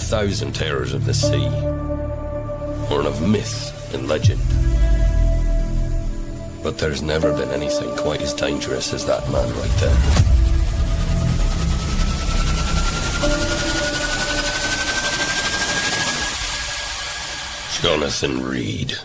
1,000 terrors of the sea, born of myth and legend. But there's never been anything quite as dangerous as that man right there. Jonathan Reed.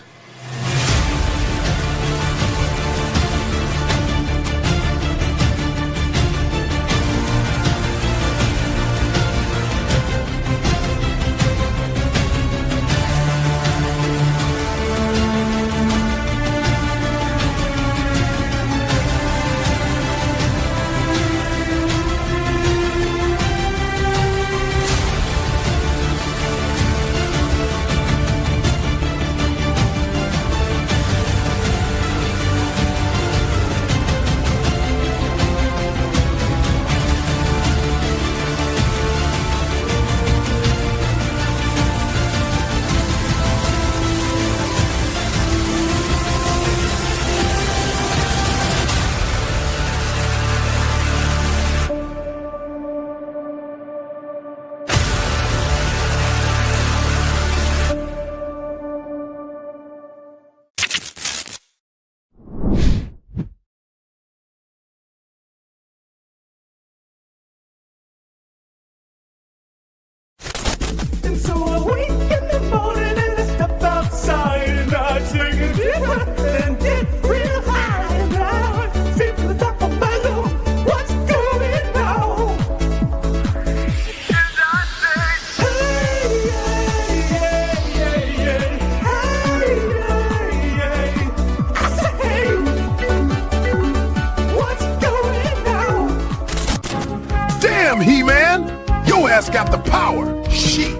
He-Man! Your ass got the power! Shit!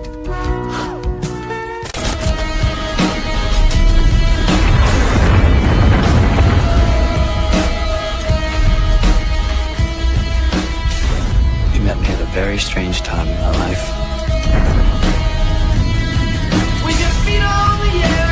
You met me at a very strange time in my life. With your feet on the air,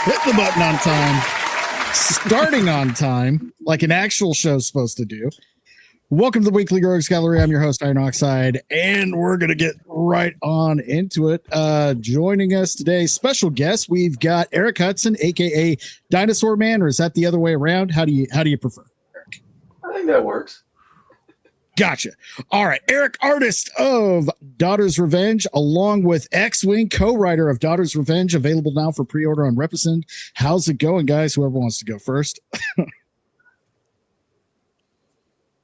Hit the button on time. starting on time, like an actual show's supposed to do. Welcome to the Weekly Rogues Gallery. I'm your host, Iron Oxide, and we're going to get right on into it. Joining us today, special guest, we've got Erik Hodson, aka Dinosaur Man, or is that the other way around? How do you prefer, Erik? I think that works. Gotcha. All right. Erik, artist of Daughter's Revenge, along with Xwing, co-writer of Daughter's Revenge, available now for pre-order on Represent. How's it going, guys? Whoever wants to go first.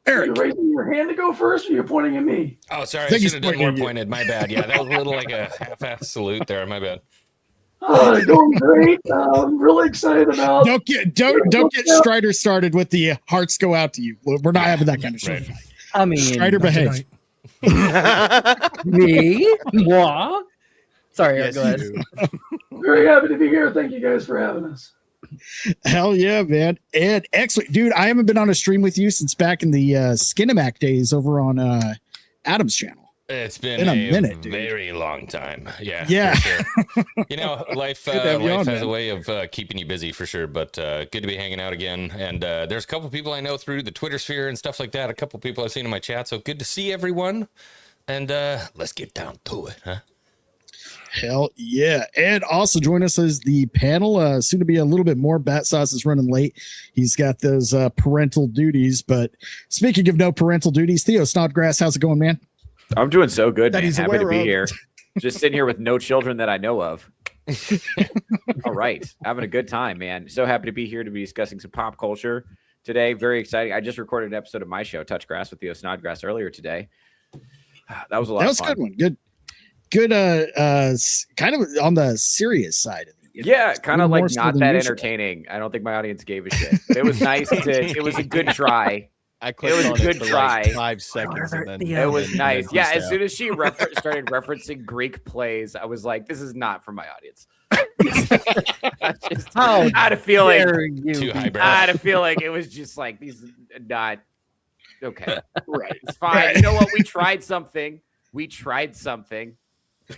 Erik. Are you raising your hand to go first, or are you pointing at me? Oh, sorry. I should have done more pointed. My bad. Yeah, that was a little like a half-ass salute there. My bad. Going great. I'm really excited about. Don't get Strider started with the hearts go out to you. We're not having that kind of show. Right. I mean, Strider behave. Me? Moi? Sorry, Yes, go ahead. Very happy to be here. Thank you guys for having us. Hell yeah, man. And excellent. Dude, I haven't been on a stream with you since back in the Skinamax days over on Adam's channel. It's been a minute, very long time. Yeah. For sure. You know, life has a way of keeping you busy for sure, but good to be hanging out again. And there's a couple people I know through the Twitter sphere and stuff like that. A couple people I've seen in my chat. So good to see everyone. And let's get down to it, huh? Hell yeah. And also join us as the panel. Soon to be a little bit more. Battsauce is running late. He's got those parental duties. But speaking of no parental duties, Theo Snodgrass, how's it going, man? I'm doing so good, That man. he's Happy to aware be of. here. Just sitting here with no children that I know of. All right. Having a good time, man. So happy to be here to be discussing some pop culture today. Very exciting. I just recorded an episode of my show, Touch Grass with Theo Snodgrass, earlier today. That was a lot of fun. That was a good one. Good kind of on the serious side of it. Yeah, kind of like not that usual. entertaining. I don't think my audience gave a shit. It was nice it was a good try. It was a good try. Like 5 seconds, and then It was nice. Yeah, as soon as as she started referencing Greek plays, I was like, "This is not for my audience." How I had a feeling. Too highbrow. I had a feeling it was just like these not okay. Right. It's fine. You know what? We tried something.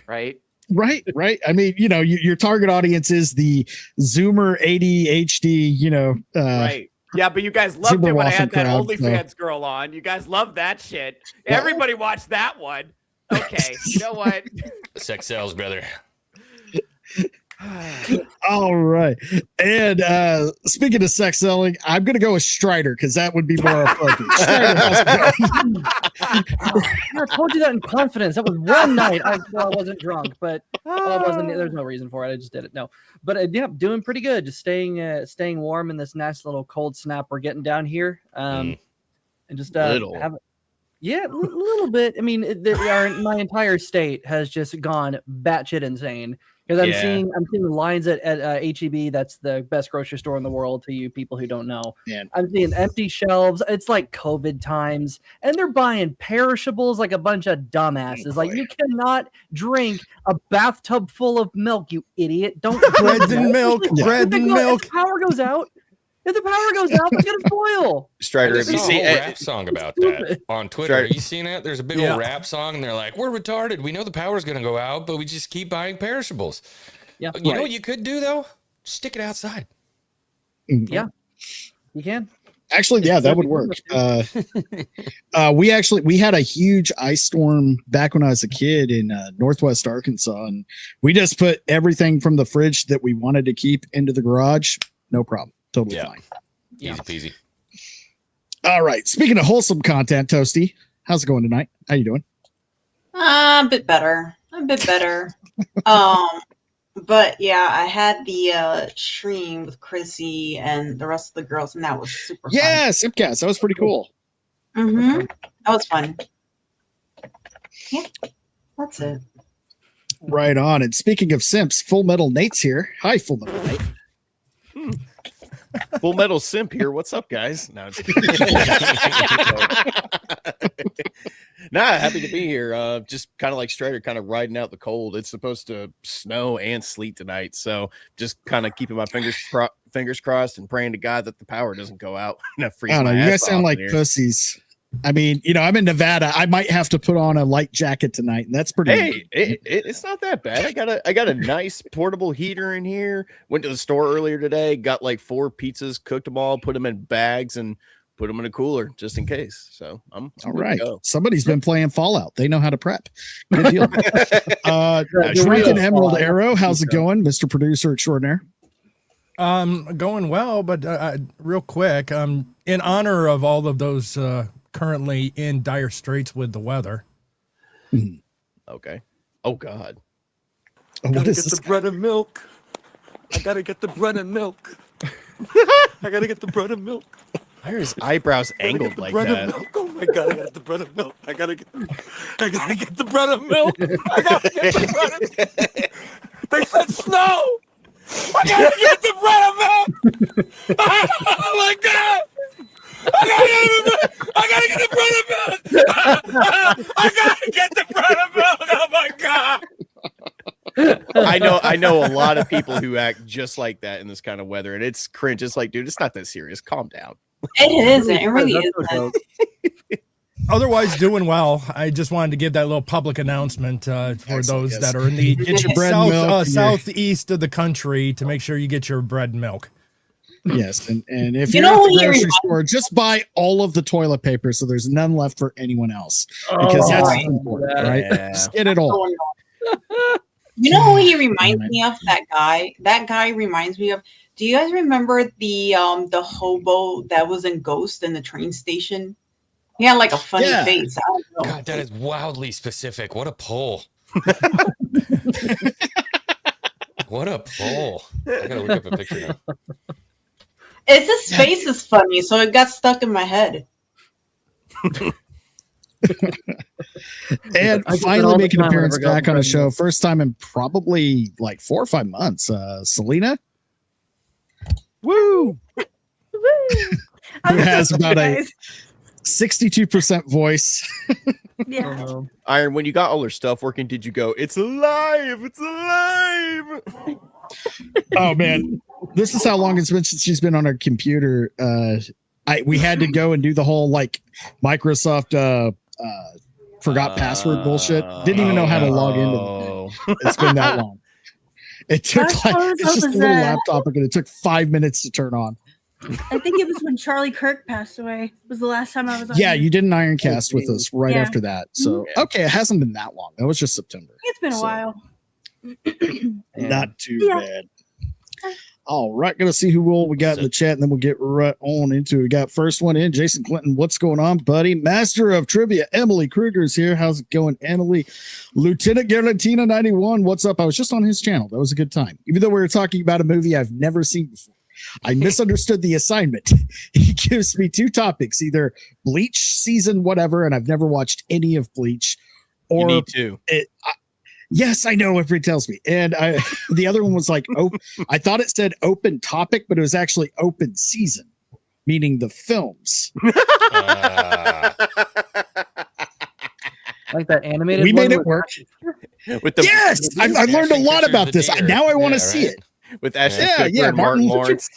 Right. Right. I mean, you know, your target audience is the Zoomer ADHD, Right. Yeah, but you guys loved it when I had that crowd, OnlyFans girl on. You guys loved that shit. Everybody watched that one. Okay, you know what? Sex sells, brother. All right. And speaking of sex selling, I'm going to go with Strider because that would be more appropriate. Strider, how's it going? I told you that in confidence. That was one night. I wasn't drunk, but there's no reason for it. I just did it. No, but yeah, doing pretty good. Just staying warm in this nice little cold snap we're getting down here. And just little bit. I mean, my entire state has just gone batshit insane. Because I'm seeing lines at HEB. That's the best grocery store in the world to you people who don't know. Man. I'm seeing empty shelves. It's like COVID times. And they're buying perishables like a bunch of dumbasses. Like, you cannot drink a bathtub full of milk, you idiot. Don't bread and milk. Bread and milk. If the power goes out, it's going to spoil. Strider, have you seen a it? rap song about that on Twitter? Strider. Have you seen it? There's a big old rap song, and they're like, "We're retarded. We know the power's going to go out, but we just keep buying perishables." Yeah, You know what you could do though? Stick it outside. Yeah, you can. Actually, yeah, that would work. We had a huge ice storm back when I was a kid in Northwest Arkansas, and we just put everything from the fridge that we wanted to keep into the garage. No problem. Totally fine. Easy peasy. All right. Speaking of wholesome content, Toasty, how's it going tonight? How you doing? A bit better. But yeah, I had the stream with Chrissy and the rest of the girls, and that was super fun. Yeah, Simcast. That was pretty cool. Mm-hmm. That was fun. Yeah, that's it. Right on. And speaking of simps, Full Metal Nate's here. Hi, Full Metal Nate. Full Metal Simp here. What's up, guys? No, just kidding. Happy to be here. Just kind of like Strider, kind of riding out the cold. It's supposed to snow and sleet tonight, so just kind of keeping my fingers crossed and praying to God that the power doesn't go out. I don't know. You guys sound like pussies. I mean, I'm in Nevada. I might have to put on a light jacket tonight, and that's pretty. Hey, it's not that bad. I got a nice portable heater in here. Went to the store earlier today. Got like 4 pizzas, cooked them all, put them in bags, and put them in a cooler just in case. So I'm all right. Somebody's been playing Fallout. They know how to prep. Good deal. Drunken Emerald Arrow, how's it going, Mr. Producer Extraordinaire? Going well, but real quick, in honor of all of those currently in dire straits with the weather. Okay. Oh God. I gotta get the bread and milk. I gotta get the bread and milk. I gotta get the bread and milk. Why are his eyebrows angled like that? Oh my God, I got the bread and milk. I gotta get the bread and milk. I gotta get the bread and milk. They said snow. I gotta get the bread and milk. Oh my God. I gotta get the bread and milk. I gotta get the bread and milk. Oh my God. I know a lot of people who act just like that in this kind of weather, and it's cringe. It's like, dude, it's not that serious. Calm down. It isn't. It really isn't. Otherwise, doing well. I just wanted to give that little public announcement for those that are in the southeast of the country to make sure you get your bread and milk. Yes, and if you're at the grocery store, just buy all of the toilet paper so there's none left for anyone else. Because that's important, right? Yeah. Just get it all. You know who he reminds me of? That guy. That guy reminds me of. Do you guys remember the hobo that was in Ghost in the train station? He had like a funny face. I don't know. God, that is wildly specific. What a poll. What a poll. I gotta look up a picture now. It's his face is funny, so it got stuck in my head. And finally making an appearance back on the show. First time in probably like 4 or 5 months. Selena? Woo! Who has about a 62% voice. Yeah. Iron, when you got all her stuff working, did you go, it's alive, it's alive? Oh man, this is how long it's been since she's been on her computer. We had to go and do the whole like Microsoft forgot password bullshit. Didn't even know how to log into it. It's been that long. It took it's just a little laptop and it took 5 minutes to turn on. I think it was when Charlie Kirk passed away. Was the last time I was on. Yeah, you did an Ironcast with us right after that. So okay, it hasn't been that long. That was just September. It's been a while. Not too bad. All right, gonna see who we got in the chat, and then we'll get right on into it. We got first one in, Jason Clinton. What's going on, buddy? Master of Trivia, Emily Kruger's here. How's it going, Emily? Lieutenant Garantina 91. What's up? I was just on his channel. That was a good time. Even though we were talking about a movie I've never seen before. I misunderstood the assignment. He gives me 2 topics, either Bleach season whatever, and I've never watched any of Bleach, or you need to. Yes, I know what Brie tells me. And the other one was like, I thought it said open topic, but it was actually open season, meaning the films. Like that animated. We made it work. With the I learned a lot about this. Now I want to see it. With Ashley Cooper and Martin Lawrence.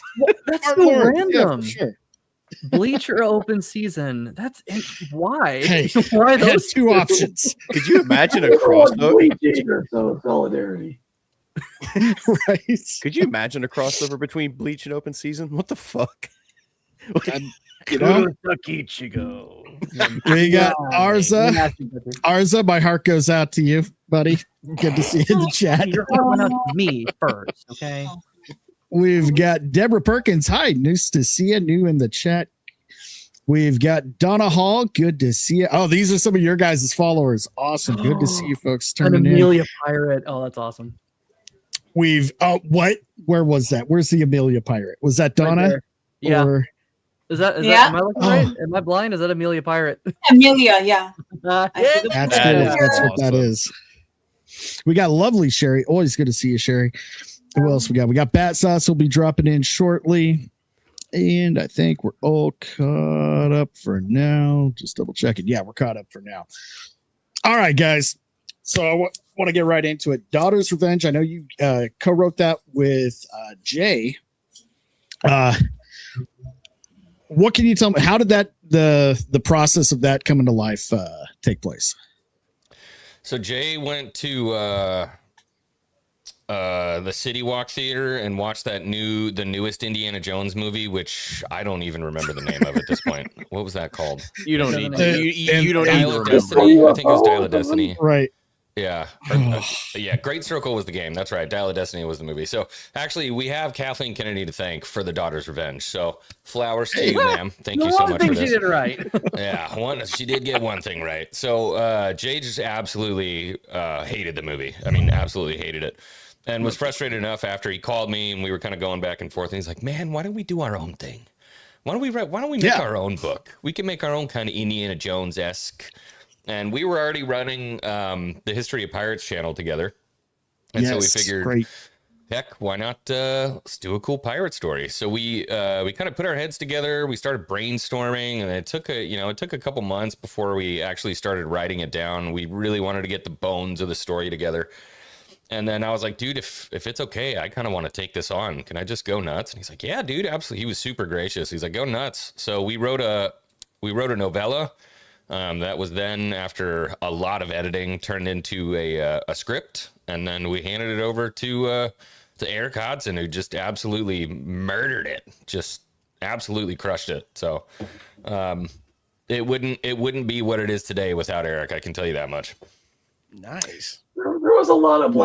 That's so random. Yeah, for sure. Bleach or open season? That's why. Hey, why those 2 options? Could you imagine a crossover? So solidarity. Right? Could you imagine a crossover between Bleach and open season? What the fuck? You know? We got Arza, my heart goes out to you, buddy. Good to see you in the chat. Your heart went out to me first, okay? We've got Deborah Perkins. Hi, nice to see you. New in the chat. We've got Donna Hall. Good to see you. Oh, these are some of your guys' followers. Awesome. Good to see you folks turning in. Amelia Pirate. Oh, that's awesome. We've what? Where was that? Where's the Amelia Pirate? Was that Donna? Right, yeah. Or... Is that am I looking right? Am I blind? Is that Amelia Pirate? Amelia, yeah. That's good. That's what that is. We got lovely Sherry. Always good to see you, Sherry. Who else we got? We got Battsauce will be dropping in shortly. And I think we're all caught up for now. Just double checking. Yeah, we're caught up for now. All right, guys. So I want to get right into it. Daughter's Revenge. I know you co-wrote that with Jay. what can you tell me? How did that the process of that come into life take place? So Jay went to the City Walk Theater and watched the newest Indiana Jones movie, which I don't even remember the name of at this point. What was that called? You don't need you don't need Dial to of remember. Destiny. I think it was Dial of Destiny. Right. Yeah. Yeah. Great Circle was the game. That's right. Dial of Destiny was the movie. So actually, we have Kathleen Kennedy to thank for The Daughter's Revenge. So flowers to you, ma'am. Thank you so much for this. She did it right. Yeah. She did get one thing right. So Jay just absolutely hated the movie. I mean, absolutely hated it. And was frustrated enough after he called me and we were kind of going back and forth. And he's like, man, why don't we do our own thing? Why don't we make our own book? We can make our own kind of Indiana Jones-esque. And we were already running the History of Pirates channel together. And so we figured, heck, why not let's do a cool pirate story? So we kind of put our heads together. We started brainstorming, and it took a couple months before we actually started writing it down. We really wanted to get the bones of the story together. And then I was like, dude, if it's okay, I kind of want to take this on. Can I just go nuts? And he's like, yeah, dude, absolutely. He was super gracious. He's like, go nuts. So we wrote a novella. That was then, after a lot of editing, turned into a script, and then we handed it over to Erik Hodson, who just absolutely murdered it, just absolutely crushed it. So it wouldn't be what it is today without Erik. I can tell you that much. Nice. There was a lot of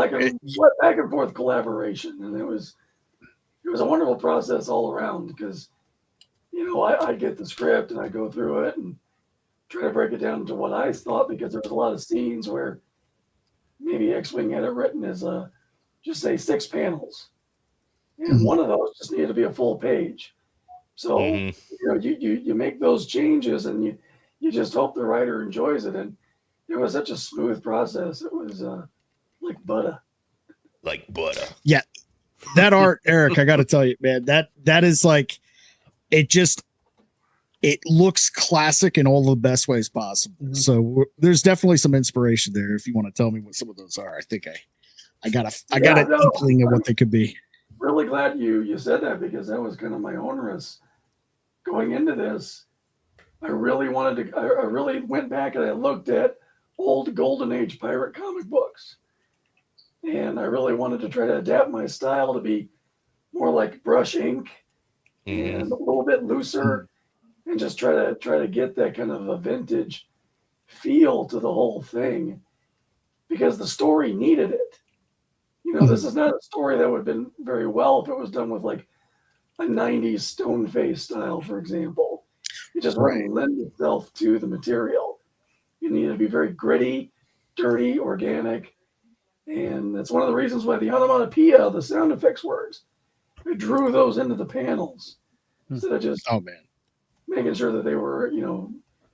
back and forth collaboration, and it was a wonderful process all around because, I get the script and I go through it and try to break it down to what I thought, because there was a lot of scenes where maybe Xwing had it written as just say 6 panels, and one of those just needed to be a full page. So you make those changes and you just hope the writer enjoys it, and it was such a smooth process. It was like butter. Like butter. Yeah, that art, Erik, I got to tell you, man, that is like, it looks classic in all the best ways possible. Mm-hmm. So there's definitely some inspiration there. If you want to tell me what some of those are, I think I got an inkling of what they could be. Really glad you said that, because that was kind of my onerous going into this. I really went back and I looked at old Golden Age pirate comic books, and I really wanted to try to adapt my style to be more like brush ink and a little bit looser. And just try to get that kind of a vintage feel to the whole thing, because the story needed it. This is not a story that would have been very well if it was done with like a 90s stone face style, for example. It just wouldn't lend itself to the material. You need to be very gritty, dirty, organic. And that's one of the reasons why the onomatopoeia, the sound effects words, I drew those into the panels instead of just making sure that they were,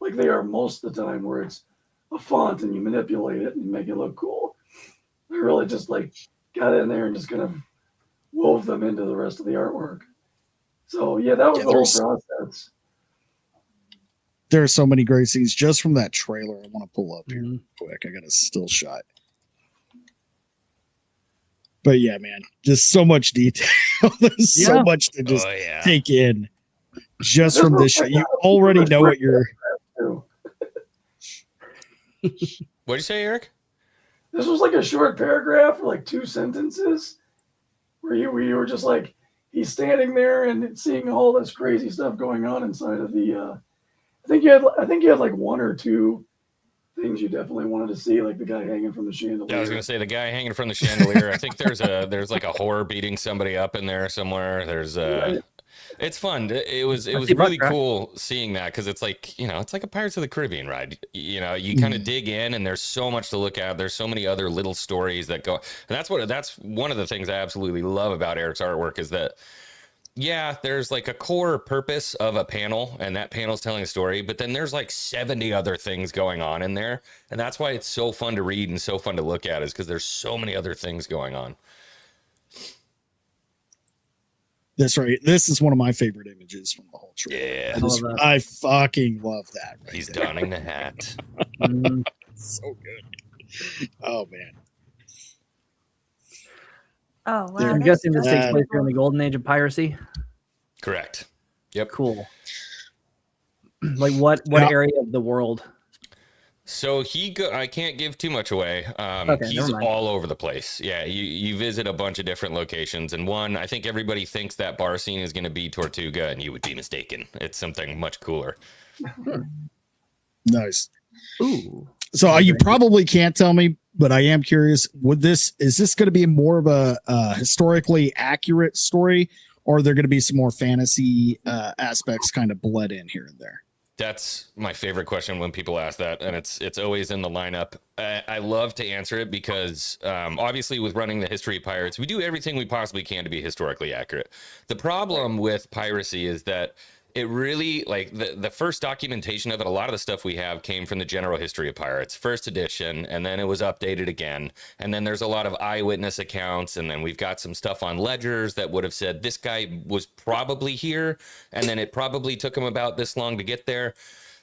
like they are most of the time, where it's a font and you manipulate it and make it look cool. I really just got in there and just kind of wove them into the rest of the artwork. So that was the whole process. There are so many great scenes just from that trailer. I want to pull up here quick. I got a still shot. But yeah, man, just so much detail. There's so much to just take in. Just from this show, you already know what you're. What'd you say, Erik? This was like a short paragraph, or like 2 sentences, where you were just like, he's standing there and seeing all this crazy stuff going on inside of the. I think you had like 1 or 2 things you definitely wanted to see, like the guy hanging from the chandelier. Yeah, I was gonna say the guy hanging from the chandelier. I think there's like a horror beating somebody up in there somewhere. There's It's fun. It was really cool seeing that, because it's like, it's like a Pirates of the Caribbean ride. You kind of dig in, and there's so much to look at. There's so many other little stories that go. And that's one of the things I absolutely love about Erik's artwork, is that there's like a core purpose of a panel, and that panel's telling a story, but then there's like 70 other things going on in there. And that's why it's so fun to read and so fun to look at, is because there's so many other things going on. That's right. This is one of my favorite images from the whole trailer. Yeah, I fucking love that. He's donning the hat. So good. Oh man. Oh wow. I'm guessing this takes place during the golden age of piracy. Correct. Yep. Cool. Like what area of the world? So I can't give too much away. Okay, He's all over the place. Yeah, you visit a bunch of different locations, and I think everybody thinks that bar scene is going to be Tortuga, and you would be mistaken. It's something much cooler. Nice. Ooh. So you probably can't tell me, but I am curious. Is this going to be more of a historically accurate story, or are there going to be some more fantasy aspects kind of bled in here and there? That's my favorite question when people ask that, and it's always in the lineup. I love to answer it because obviously with running the History of Pirates, we do everything we possibly can to be historically accurate. The problem with piracy is that it really, like the first documentation of it, a lot of the stuff we have came from the General History of Pirates, first edition, and then it was updated again. And then there's a lot of eyewitness accounts, and then we've got some stuff on ledgers that would have said this guy was probably here, and then it probably took him about this long to get there.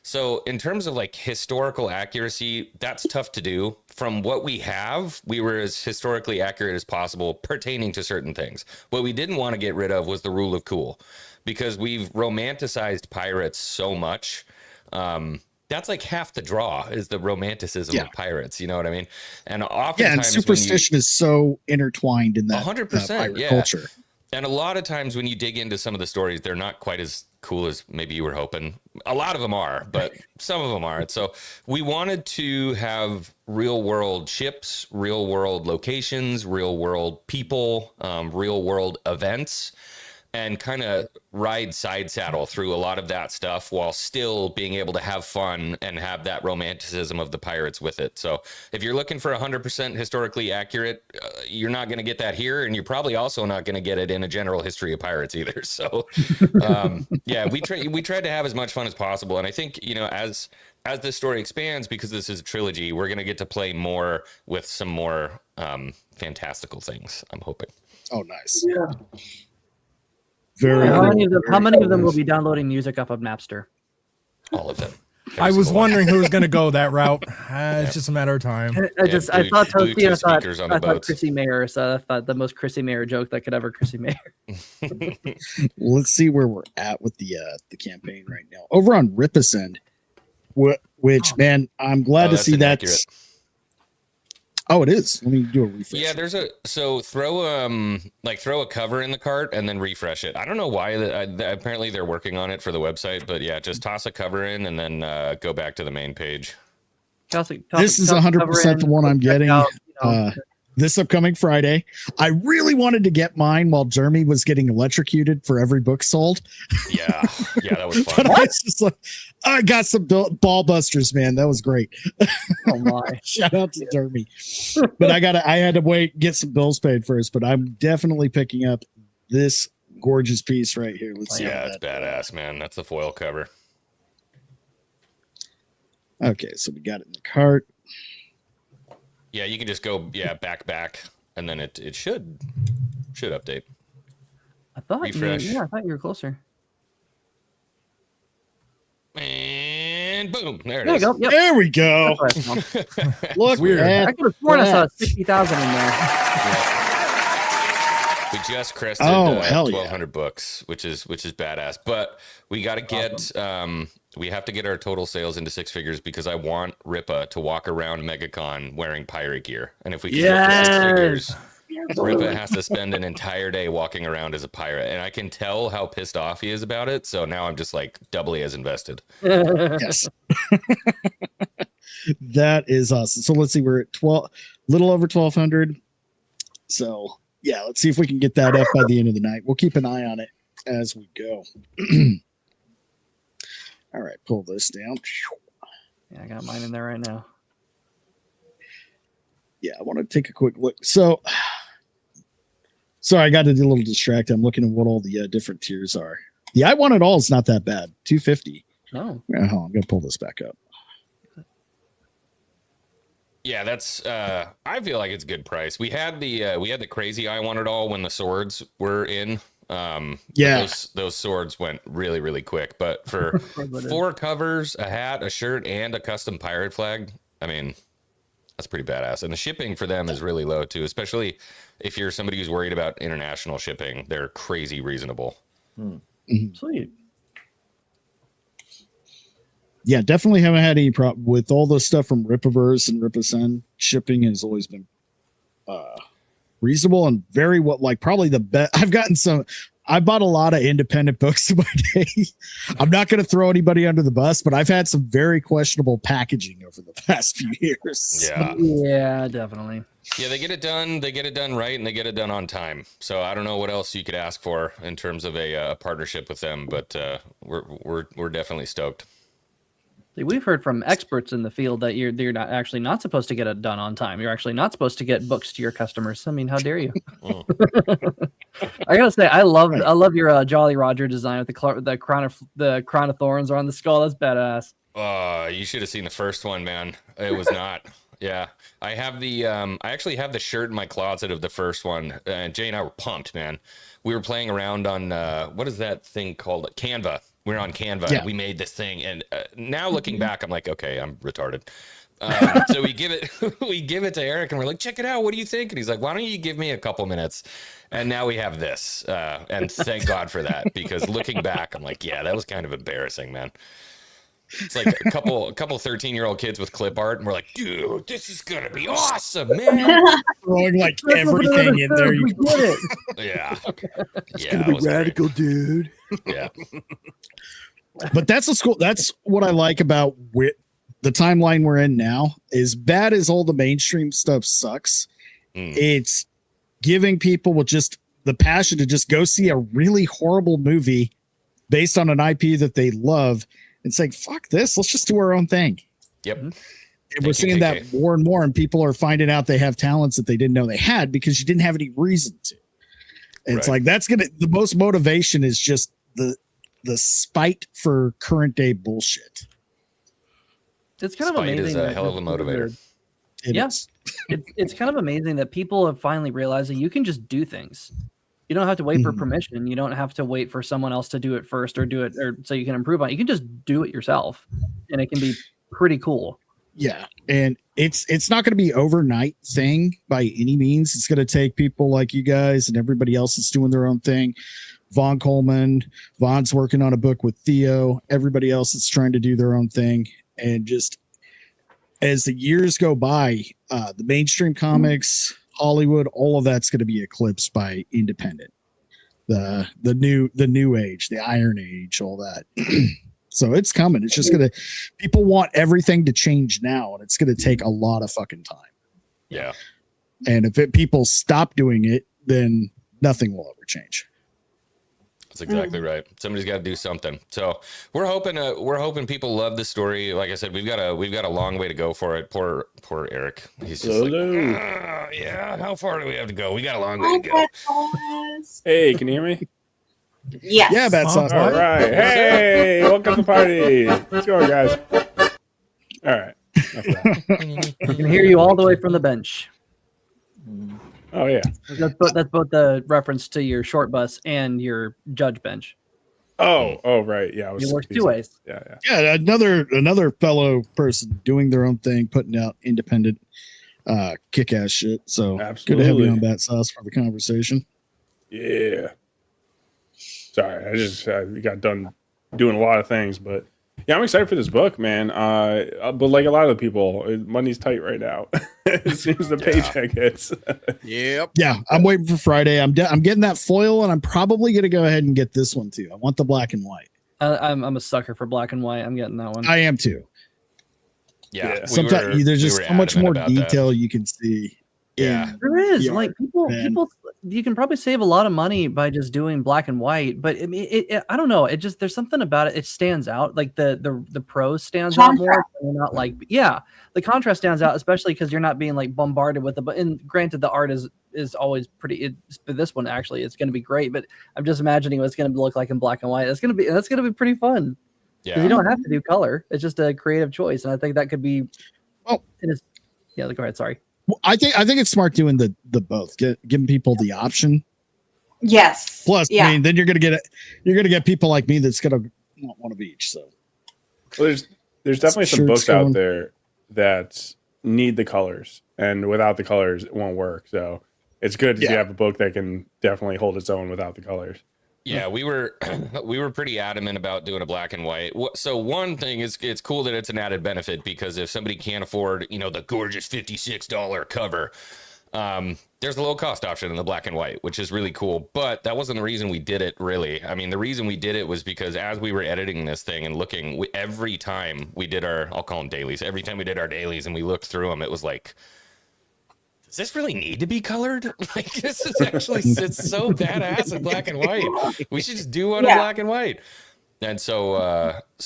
So in terms of like historical accuracy, that's tough to do. From what we have, we were as historically accurate as possible pertaining to certain things. What we didn't want to get rid of was the rule of cool, because we've romanticized pirates so much. That's like half the draw is the romanticism of pirates. You know what I mean? And oftentimes, and superstition is so intertwined in that 100%, culture. And a lot of times when you dig into some of the stories, they're not quite as cool as maybe you were hoping. A lot of them are, but some of them aren't. So we wanted to have real world ships, real world locations, real world people, real world events, and kind of ride side saddle through a lot of that stuff while still being able to have fun and have that romanticism of the pirates with it. So if you're looking for 100% historically accurate, you're not going to get that here. And you're probably also not going to get it in a general history of pirates either. So yeah, we tried to have as much fun as possible. And I think, you know, as this story expands, because this is a trilogy, we're going to get to play more with some more fantastical things, I'm hoping. Oh, nice. Yeah. How many of them will be downloading music off of Napster? All of them. I was wondering who was going to go that route. It's just a matter of time. I thought Toasty, I thought Chrissy Mayer, so I thought the most Chrissy Mayer joke that could ever Chrissy Mayer. Let's see where we're at with the campaign right now. Over on Rippus End, which man, I'm glad to see that's. Oh, it is. Let me do a refresh. Yeah, throw a cover in the cart and then refresh it. I don't know why. Apparently they're working on it for the website, but yeah, just toss a cover in and then go back to the main page. This is 100% the one I'm getting. This upcoming Friday. I really wanted to get mine while Jeremy was getting electrocuted for every book sold. Yeah, that was fun. But I was just like, I got some ball busters, man. That was great. Oh my! Shout out to Jeremy. But I had to wait, get some bills paid first. But I'm definitely picking up this gorgeous piece right here. Let's see. Yeah, it's badass, man. That's the foil cover. Okay, so we got it in the cart. Yeah, you can just go back, and then it should update. I thought refresh. I thought you were closer. And boom, there it is. Go. Yep. There we go. Look, weird. I could have sworn I saw 60,000 in there. Yeah. We just crested 1,200 books, which is badass. But we got to get we have to get our total sales into six figures because I want Ripa to walk around MegaCon wearing pirate gear. And if we can get to 6 figures, Ripa has to spend an entire day walking around as a pirate. And I can tell how pissed off he is about it. So now I'm just like doubly as invested. Yes. That is awesome. So let's see, we're at little over 1,200. So yeah, let's see if we can get that up by the end of the night. We'll keep an eye on it as we go. All right, pull this down. Yeah, I got mine in there right now. Yeah, I want to take a quick look. So, sorry, I got a little distracted. I'm looking at what all the different tiers are. The I Want It All is not that bad. $250. No. I'm going to pull this back up. Yeah, that's I feel like it's a good price. We had the crazy I Want It All when the swords were in. Those swords went really, really quick. But for 4 covers, a hat, a shirt, and a custom pirate flag, I mean, that's pretty badass. And the shipping for them is really low too, especially if you're somebody who's worried about international shipping. They're crazy reasonable. Sweet. Yeah, definitely haven't had any problem with all the stuff from Ripaverse and Ripasend. Shipping has always been reasonable and very probably the best. I bought a lot of independent books in my day. I'm not going to throw anybody under the bus, but I've had some very questionable packaging over the past few years. Yeah, definitely. Yeah, they get it done. They get it done right, and they get it done on time. So I don't know what else you could ask for in terms of a partnership with them, but we're definitely stoked. See, we've heard from experts in the field that you're not supposed to get it done on time. You're actually not supposed to get books to your customers. I mean, how dare you? I gotta say, I love your Jolly Roger design with the crown of thorns on the skull. That's badass. You should have seen the first one, man. It was not. Yeah, I have I actually have the shirt in my closet of the first one. And Jay and I were pumped, man. We were playing around on what is that thing called? Canva. We're on Canva. Yeah. We made this thing, and now looking back, I'm like, okay, I'm retarded. So we give it to Erik, and we're like, check it out. What do you think? And he's like, why don't you give me a couple minutes? And now we have this, and thank God for that, because looking back, I'm like, yeah, that was kind of embarrassing, man. It's like a couple 13-year-old kids with clip art, and we're like, dude, this is gonna be awesome, man. Throwing everything in there. We did it. Yeah, It's gonna be radical, dude. Yeah. But that's what I like about the timeline we're in now. As bad as all the mainstream stuff sucks, it's giving people with just the passion to just go see a really horrible movie based on an IP that they love and saying, fuck this, let's just do our own thing. Yep. And we're seeing that more and more, and people are finding out they have talents that they didn't know they had because you didn't have any reason to. And it's like, the most motivation is just the spite for current day bullshit. It's kind of amazing. Is a hell of a motivator. Yes. It's kind of amazing that people have finally realized that you can just do things. You don't have to wait for permission. You don't have to wait for someone else to do it first or do it or so you can improve on it. You can just do it yourself, and it can be pretty cool. Yeah, and it's not going to be overnight thing by any means. It's going to take people like you guys and everybody else that's doing their own thing. Vaughn Coleman, Vaughn's working on a book with Theo. Everybody else that's trying to do their own thing, and just as the years go by, the mainstream comics, Hollywood, all of that's going to be eclipsed by independent. The new age, the Iron Age, all that. So it's coming. It's just people want everything to change now, and it's going to take a lot of fucking time. Yeah. And if people stop doing it, then nothing will ever change. That's exactly right. Somebody's got to do something. So we're hoping people love the story. Like I said, we've got a long way to go for it. Poor Erik. He's just yeah. How far do we have to go? We got a long way to go. Hey, can you hear me? Yes. Yeah, Battsauce. All right. Hey, welcome to the party. Let's go, guys. All right. I can hear you all the way from the bench. Oh yeah. That's both the reference to your short bus and your judge bench. Oh right. Yeah. It works two ways. Yeah. Another fellow person doing their own thing, putting out independent, kick-ass shit. So absolutely. Good to have you on Battsauce for the conversation. Yeah. Sorry, I got done doing a lot of things, but yeah, I'm excited for this book, man. But like a lot of the people, money's tight right now. As soon as the paycheck hits. Yep. Yeah, I'm waiting for Friday. I'm getting that foil, and I'm probably gonna go ahead and get this one too. I want the black and white. I'm a sucker for black and white. I'm getting that one. I am too. Yeah. Sometimes there's just so much more detail you can see. Yeah, there is. Like people, you can probably save a lot of money by just doing black and white. But I don't know. It just there's something about it. It stands out. Like the prose stands out more. You're not like the contrast stands out, especially because you're not being like bombarded with it. But granted, the art is always pretty. For this one, actually, it's going to be great. But I'm just imagining what it's going to look like in black and white. That's going to be pretty fun. Yeah, you don't have to do color. It's just a creative choice, and I think that could be. Oh, go ahead. Sorry. I think it's smart doing the both, giving people the option. Yes. Plus, I mean, then you're gonna get people like me that's gonna want one of each. So, well, there's definitely some books out there that need the colors, and without the colors, it won't work. So it's good if you have a book that can definitely hold its own without the colors. Yeah, we were pretty adamant about doing a black and white. So one thing is, it's cool that it's an added benefit, because if somebody can't afford, the gorgeous $56 cover, there's a low cost option in the black and white, which is really cool. But that wasn't the reason we did it, really. I mean, the reason we did it was because as we were editing this thing and looking, every time we did I'll call them dailies, every time we did our dailies and we looked through them, it was like, does this really need to be colored? Like, this is actually, it's so badass in black and white. We should just do one in black and white. And so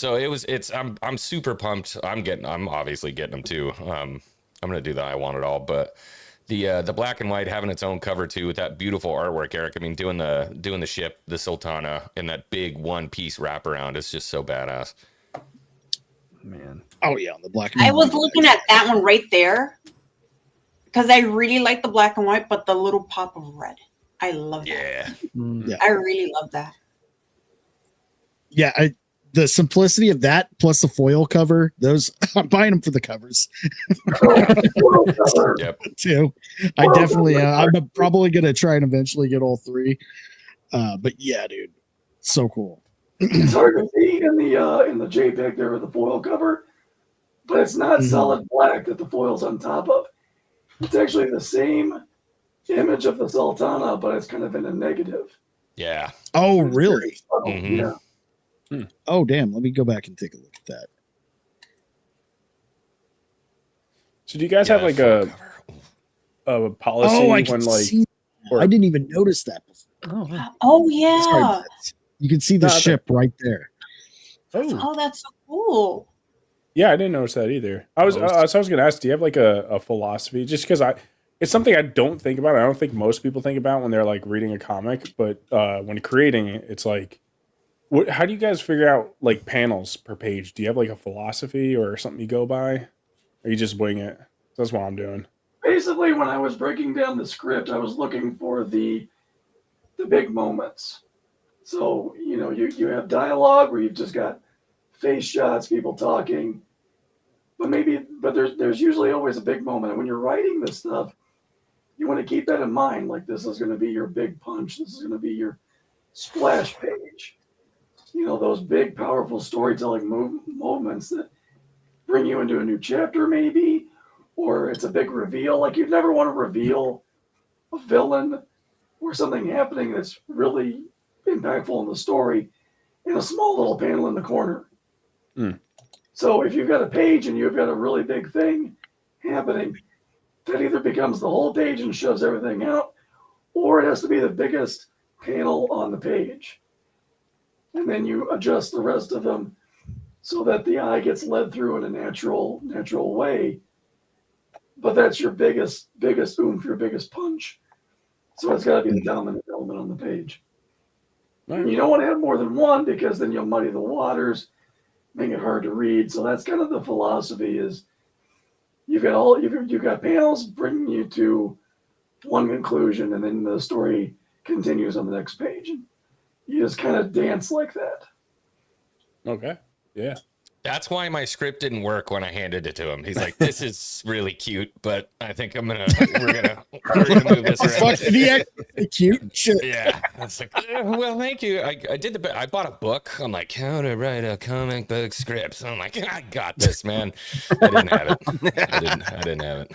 I'm super pumped. I'm obviously getting them too. I'm going to do the I Want It All, but the black and white having its own cover too, with that beautiful artwork, Eric. I mean, doing the ship, the Sultana, and that big one piece wraparound is just so badass. Man. Oh yeah, on the black and white. I was looking at that one right there, because I really like the black and white, but the little pop of red. I love that. Yeah. I really love that. Yeah, the simplicity of that plus the foil cover, those I'm buying them for the covers. Yep. Too. I definitely I'm probably gonna try and eventually get all three. But yeah, dude, so cool. It's hard to see in the JPEG there with the foil cover, but it's not solid black that the foil's on top of. It's actually the same image of the Sultana, but it's kind of in a negative. Yeah. Oh, really? Yeah. Oh, damn. Let me go back and take a look at that. So do you guys have like a policy I when can like see. I didn't even notice that before. Oh yeah. Sorry, you can see the ship right there. Oh, that's so cool. Yeah, I didn't notice that either. I was going to ask, do you have like a philosophy? Just because it's something I don't think about. I don't think most people think about when they're like reading a comic, but when creating it, it's like, how do you guys figure out like panels per page? Do you have like a philosophy or something you go by? Or you just wing it? That's what I'm doing. Basically, when I was breaking down the script, I was looking for the big moments. So, you have dialogue where you've just got face shots, people talking, but there's usually always a big moment. And when you're writing this stuff, you want to keep that in mind. Like, this is going to be your big punch. This is going to be your splash page. Those big, powerful storytelling moments that bring you into a new chapter, maybe, or it's a big reveal. Like, you'd never want to reveal a villain or something happening that's really impactful in the story in a small little panel in the corner. So if you've got a page and you've got a really big thing happening, that either becomes the whole page and shoves everything out, or it has to be the biggest panel on the page. And then you adjust the rest of them so that the eye gets led through in a natural way. But that's your biggest oomph, your biggest punch. So it's got to be the dominant element on the page. And you don't want to have more than one, because then you'll muddy the waters, make it hard to read. So that's kind of the philosophy: is you've got panels bringing you to one conclusion, and then the story continues on the next page. And you just kind of dance like that. Okay. Yeah. That's why my script didn't work when I handed it to him. He's like, "This is really cute, but I think we're gonna move this around." Cute shit. Yeah. It's like, well, thank you. I did I bought a book. I'm like, how to write a comic book script. So I'm like, I got this, man. I didn't have it. I didn't have it.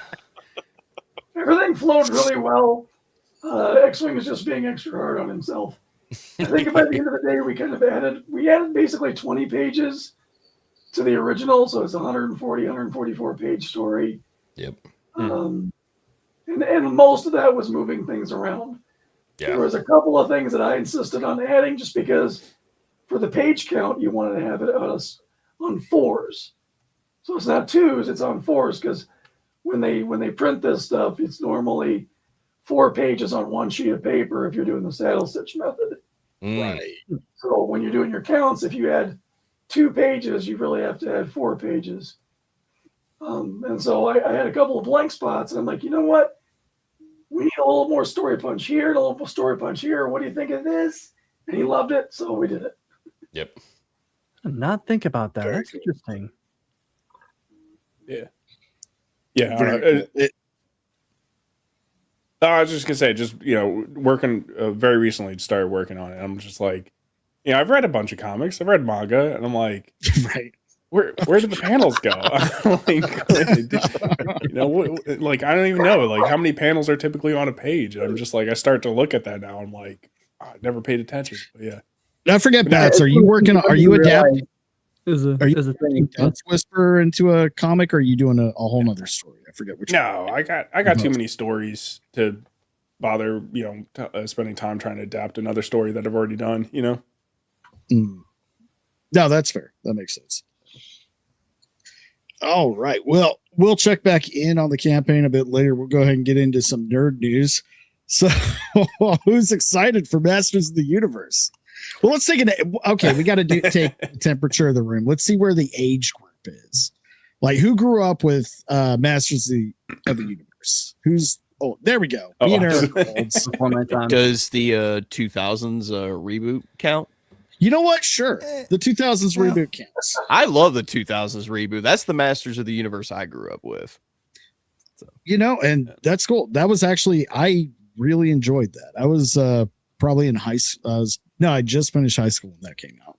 Everything flowed really well. Xwing is just being extra hard on himself. I think by the end of the day, we added basically 20 pages to the original, so it's 144 page story. Yep. And most of that was moving things around. Yeah. There was a couple of things that I insisted on adding, just because for the page count, you wanted to have it on 4s. So it's not 2s, it's on 4s, because when they print this stuff, it's normally 4 pages on one sheet of paper if you're doing the saddle stitch method. Right. So when you're doing your counts, if you add 2 pages, you really have to add 4 pages. And so I had a couple of blank spots, and I'm like, you know what? We need a little more story punch here, and a little more story punch here. What do you think of this? And he loved it, so we did it. Yep. I did not think about that. That's interesting. Yeah. Yeah. I was just gonna say, just working very recently, started working on it. I'm just like, I've read a bunch of comics, I've read manga, and I'm like, right, where did the panels go? Like I don't even know, like how many panels are typically on a page. I'm just like, I start to look at that now. I'm like, I never paid attention. But yeah, I forget, Bats. Are you working? Are you adapting? Are you thing? Death Whisperer into a comic, or are you doing a whole nother story? I forget which. No, I got too many stories to bother. Spending time trying to adapt another story that I've already done. No, that's fair. That makes sense. All right. Well, we'll check back in on the campaign a bit later. We'll go ahead and get into some nerd news. So, who's excited for Masters of the Universe? Well, let's take okay, we got to take the temperature of the room. Let's see where the age group is. Like, who grew up with Masters of the Universe? There we go. Me and Erik Does the 2000s reboot count? You know what? Sure. The 2000s reboot counts. I love the 2000s reboot. That's the Masters of the Universe I grew up with. So. And that's cool. That was actually, I really enjoyed that. I was probably in high school. I just finished high school when that came out.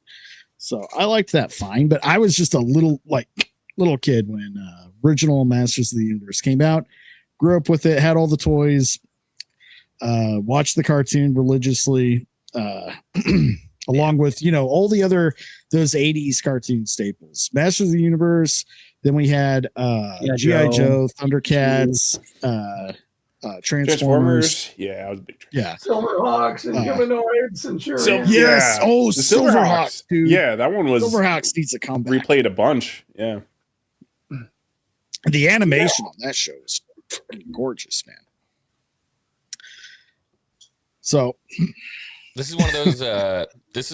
So I liked that fine, but I was just a little kid when original Masters of the Universe came out. Grew up with it, had all the toys, watched the cartoon religiously, along with, all the other, those 80s cartoon staples. Masters of the Universe. Then we had G.I. Joe, Thundercats, Transformers. Yeah, I was a big Silverhawks and Humanoids and sure. Yes. Oh, the Silverhawks, dude. Yeah, that one was Silverhawks needs a comeback. Replayed a bunch. Yeah. The animation on that show is fucking gorgeous, man. So this is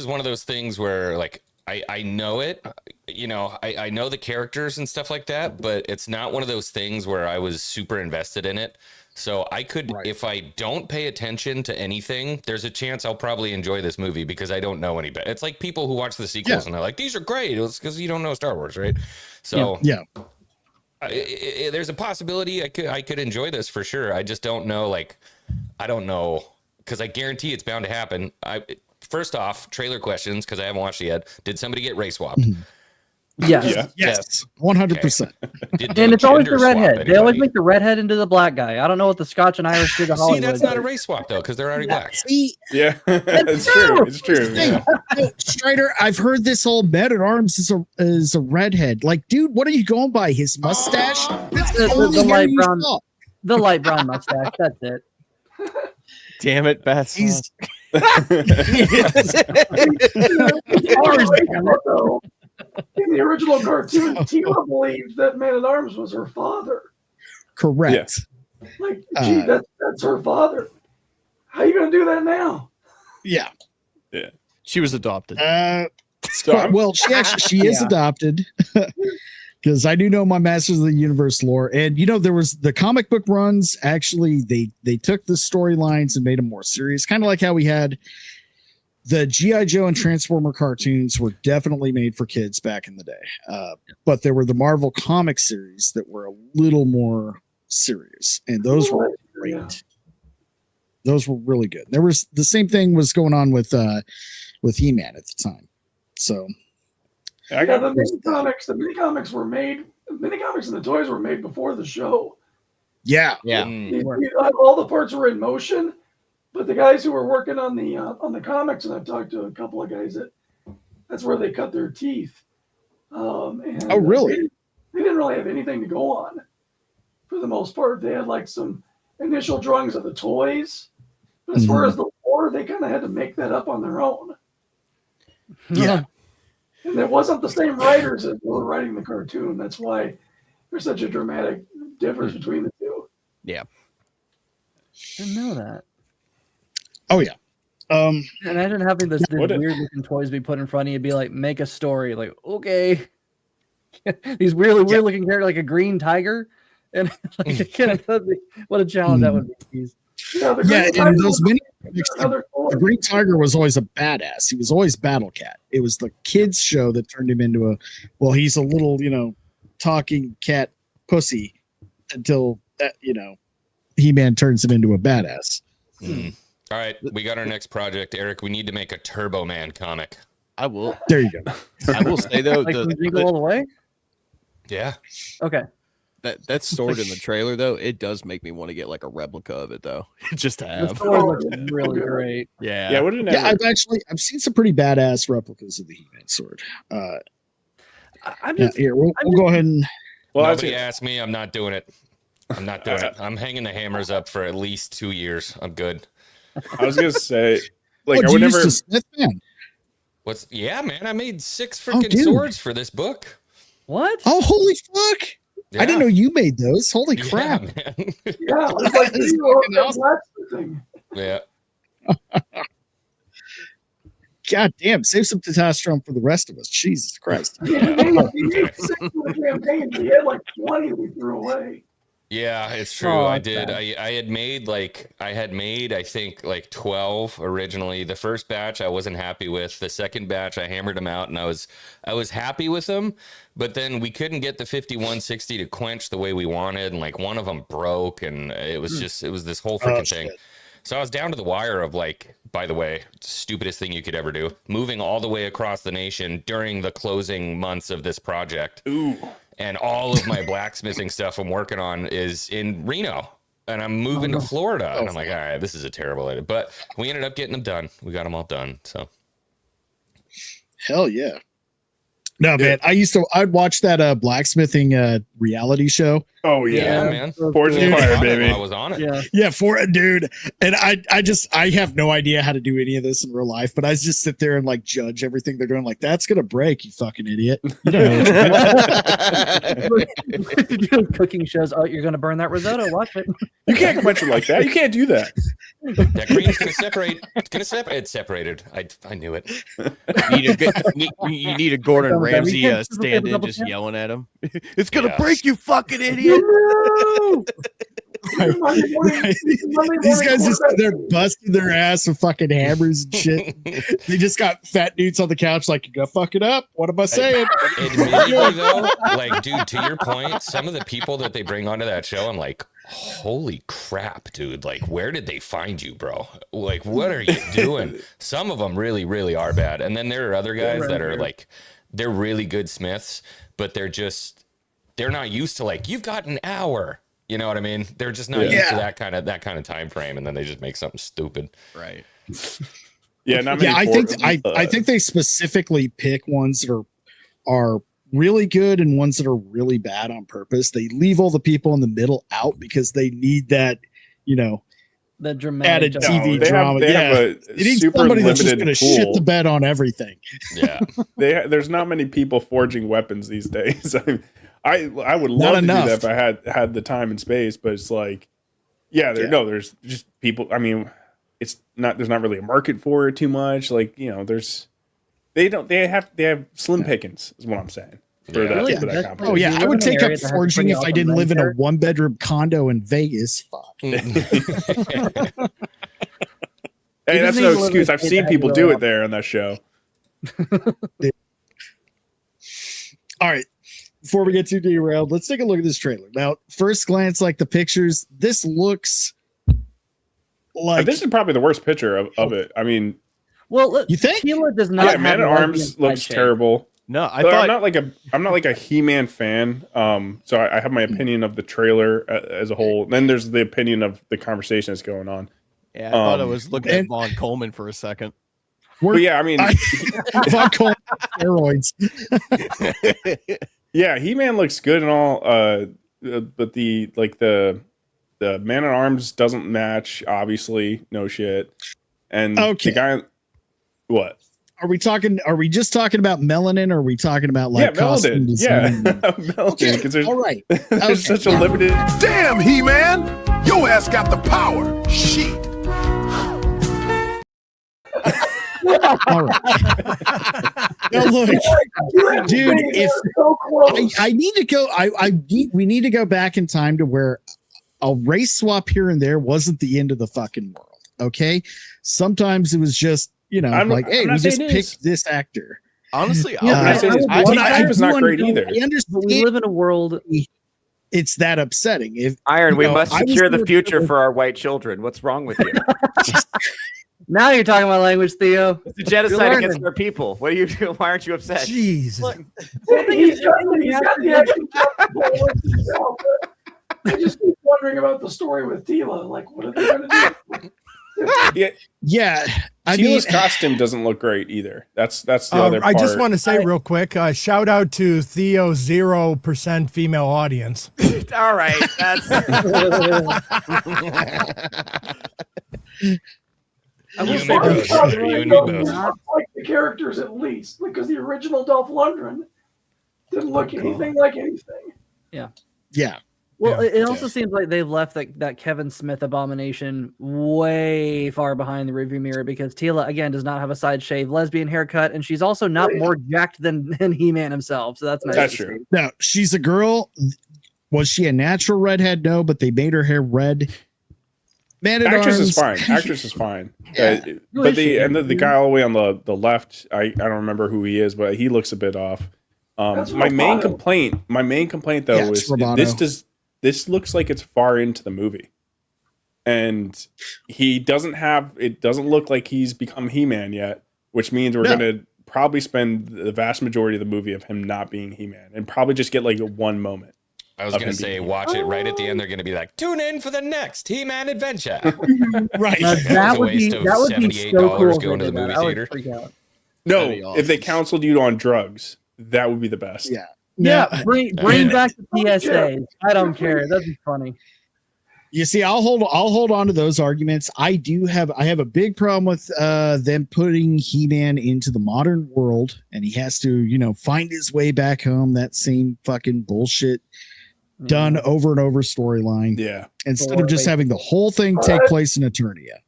one of those things where, like, I know it, I know the characters and stuff like that, but it's not one of those things where I was super invested in it. So I could, if I don't pay attention to anything, there's a chance I'll probably enjoy this movie because I don't know any better. It's like people who watch the sequels and they're like, these are great. It's because you don't know Star Wars, right? So there's a possibility I could enjoy this for sure. I just don't know, I don't know, because I guarantee it's bound to happen. First off, trailer questions, because I haven't watched it yet. Did somebody get race swapped? Yes. 100%. And it's always the redhead. They always make the redhead into the black guy. I don't know what the Scotch and Irish did to Hollywood. See, that's not a race swap, though, because they're already black. Yeah, it's true. It's true. Yeah. Strider, I've heard this whole Man at Arms is a redhead. Like, dude, what are you going by? His mustache? The light brown mustache. That's it. Damn it, Battsauce. In the original cartoon, Tila believed that Man at Arms was her father. Correct. Yeah. That's her father. How are you going to do that now? Yeah. Yeah. She was adopted. She is adopted. Because I do know my Masters of the Universe lore. And, there was the comic book runs. Actually, they took the storylines and made them more serious. Kind of like how we had the G.I. Joe and Transformer cartoons were definitely made for kids back in the day. But there were the Marvel comic series that were a little more serious. And those were great. Yeah. Those were really good. There was the same thing was going on with He-Man at the time. So... the mini comics were made. Mini comics and the toys were made before the show. Yeah. All the parts were in motion, but the guys who were working on the comics, and I've talked to a couple of guys that's where they cut their teeth. Really? They didn't really have anything to go on for the most part. They had some initial drawings of the toys, but as far as the lore, they kind of had to make that up on their own. Yeah. And it wasn't the same writers that were writing the cartoon. That's why there's such a dramatic difference between the two. Yeah. Didn't know that. Oh, yeah. Imagine having these weird looking toys be put in front of you, be like, make a story. Like, okay. These weird looking characters, like a green tiger. And what a challenge that would be. And those mini the Green Tiger was always a badass. He was always Battle Cat. It was the kids show that turned him into he's a little, talking cat pussy until that, He-Man turns him into a badass. All right, we got our next project, Eric. We need to make a Turbo Man comic. I will. There you go. I will say though, Like from Jingle All the Way. Yeah. Okay. That sword in the trailer though, it does make me want to get like a replica of it though, just to The have. sword looks really great. Yeah. Yeah. What did Yeah, I've seen some pretty badass replicas of the He-Man sword. I'm just, Here, we'll go ahead and. Well, Nobody asked me. I'm not doing it. I'm not doing it. I'm hanging the hammers up for at least 2 years. I'm good. I was gonna say, like, Oh, I would you used never. to Smith Man. Yeah, man. I made 6 freaking dude. swords for this book. What? Oh, holy fuck! Yeah. I didn't know you made those. Holy Yeah, crap! man. Yeah, it's like blacksmithing. Yeah. God damn! Save some testosterone for the rest of us. Jesus Christ! He made 6 for the campaign. He had like 20 we threw away. Yeah, it's true. Oh, I that's did. bad. I had made I think like 12 originally. The first batch I wasn't happy with. The second batch I hammered them out and I was happy with them, but then we couldn't get the 5160 to quench the way we wanted, and like one of them broke, and it was this whole freaking thing. Shit. So I was down to the wire of like, by the way, stupidest thing you could ever do, moving all the way across the nation during the closing months of this project. Ooh. And all of my blacksmithing stuff I'm working on is in Reno, and I'm moving to Florida. And I'm like, all right, this is a terrible idea. But we ended up getting them done. We got them all done. So Hell yeah! No, man. I'd watch that blacksmithing reality show. Oh yeah, yeah, man. Forge and fire, baby. I was on it. Yeah. Yeah, for a dude. And I have no idea how to do any of this in real life, but I just sit there and like judge everything they're doing. Like, that's gonna break, you fucking idiot. You don't know what you're doing. Cooking shows. Oh, you're gonna burn that risotto. Watch it. You can't quench it like that. You can't do that. That green's gonna separate. It's gonna separate. It separated. I knew it. You need a Gordon Some of them. Ramsay You can't stand in double just tap. yelling at him. It's gonna Yeah. break, you fucking idiot. These guys just they're busting their ass with fucking hammers and shit. They just got fat dudes on the couch like, you gotta fuck it up. What am I saying? Admittedly, though, like, dude, to your point, some of the people that they bring onto that show, I'm like, holy crap, dude. Like, where did they find you, bro? Like, what are you doing? Some of them really, really are bad. And then there are other guys that are like, they're really good smiths, but they're not used to like, you've got an hour. You know what I mean? They're just not used to that kind of time frame, and then they just make something stupid. Right. Yeah, not Yeah, many I think they specifically pick ones that are really good and ones that are really bad on purpose. They leave all the people in the middle out because they need that, The dramatic added TV they drama. have a They need super somebody that's just limited going to shit pool. the bed on everything. Yeah. There's not many people forging weapons these days. I would Not love to enough. do that if I had the time and space, but it's like, there's just people. I mean, there's not really a market for it too much. Like, they have slim pickings is what I'm saying. For Yeah. that, Really? for that That's- competition. Oh yeah, you I live would in an take up area that has a forging pretty if I awesome didn't live in a military. 1-bedroom condo in Vegas. Fuck. Hey, You that's just no need to live in excuse. a I've state seen that has people really do it awesome- there on that show. All right. Before we get too derailed, let's take a look at this trailer. Now, first glance, like the pictures, this looks like This is probably the worst picture of it. I mean, Well, look, You think? Sheila does not. yeah, have Man at a lesbian Arms side looks shape. terrible. No, I But thought I'm not like a He-Man fan. So I have my opinion of the trailer as a whole. Then there's the opinion of the conversation that's going on. I thought I Um, was looking at and- Vaughn Coleman for a second. But yeah, I mean, Vaughn Coleman steroids. yeah, He-Man looks good and all. But the Man at Arms doesn't match. Obviously, no shit. And Okay. the guy, what? Are we just talking about melanin, or are we talking about like Yeah, costume Meldon. Yeah, design? Meldon. Okay, Because there's, all right. there's such a limited. Damn, He-Man! Your ass got the power. Shit. All right. Now look, dude, if I need to go, we need to go back in time to where a race swap here and there wasn't the end of the fucking world. Okay, sometimes it was just hey, I'm we not just saying it is. picked this actor. Honestly, Yeah, I say this, I- T5 I is not do great under- either. I understand. But we live in a world. it's that upsetting. If Iron, we know, must I was secure the there future for- for our white children. What's wrong with you? Now you're talking my language, Theo. It's a genocide against our people. What are you doing? Why aren't you upset? Jesus. He's got the actual I just keep wondering about the story with Tila. Like, what are they going to do? Yeah, I Tila's mean, costume doesn't look great either. That's the other I part. just want to say real quick, shout out to Theo's 0% female audience. All right, that's. I will You say and me this. both. You and me both. Like the characters at least, because the original Dolph Lundgren didn't look anything like anything. Yeah. Yeah. Well, it also seems like they've left that Kevin Smith abomination way far behind the rearview mirror because Tila again does not have a side shave, lesbian haircut, and she's also not more jacked than He-Man himself. So that's nice. That's true. No, she's a girl. Was she a natural redhead? No, but they made her hair red. Man at Actress Arms. is fine. Actress is fine. Who But is she? the guy all the way on the left, I don't remember who he is, but he looks a bit off. That's My main Roboto. complaint though Yeah, it's was Roboto. this looks like it's far into the movie, and it doesn't look like he's become He-Man yet, which means we're gonna probably spend the vast majority of the movie of him not being He-Man, and probably just get like one moment. I was of going him to say, being watch it right at the end. They're going to be like, tune in for the next He-Man adventure. Right. Now, That that was would a be waste of that would be $78 so cool. if going they to the did that. movie I would theater. freak out. No, That'd be awesome. if they counseled you on drugs, that would be the best. Yeah. Yeah, bring back the PSAs. I don't care. That'd be funny. You see, I'll hold on to those arguments. I have a big problem with them putting He-Man into the modern world, and he has to, find his way back home. That same fucking bullshit done over and over storyline. Yeah. Instead of just having the whole thing take place in Eternia.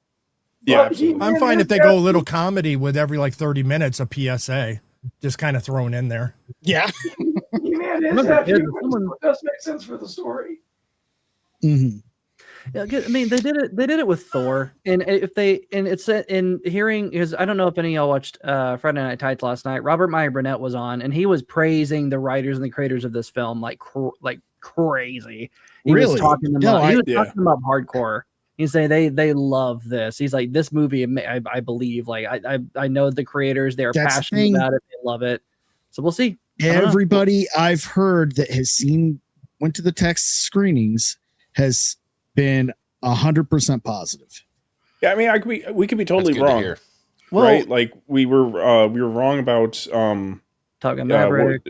Yeah, absolutely. I'm fine if they go a little comedy with every like 30 minutes of PSA, just kind of thrown in there. Yeah. He-Man is that human, so it does make sense for the story. Mm-hmm. Yeah, I mean, they did it with Thor, and it's in hearing because I don't know if any of y'all watched Friday Night Tights last night. Robert Meyer Burnett was on, and he was praising the writers and the creators of this film like crazy. He Really? was talking about talking about hardcore. He's saying they love this. He's like, this movie, I believe, like I know the creators, they're That's the passionate thing. about it, they love it. So we'll see. I don't know. Everybody I've heard that has went to the text screenings has been 100% positive. Yeah, I mean, we could be totally That's good to wrong, hear. right? Like we were wrong about Talking Maverick.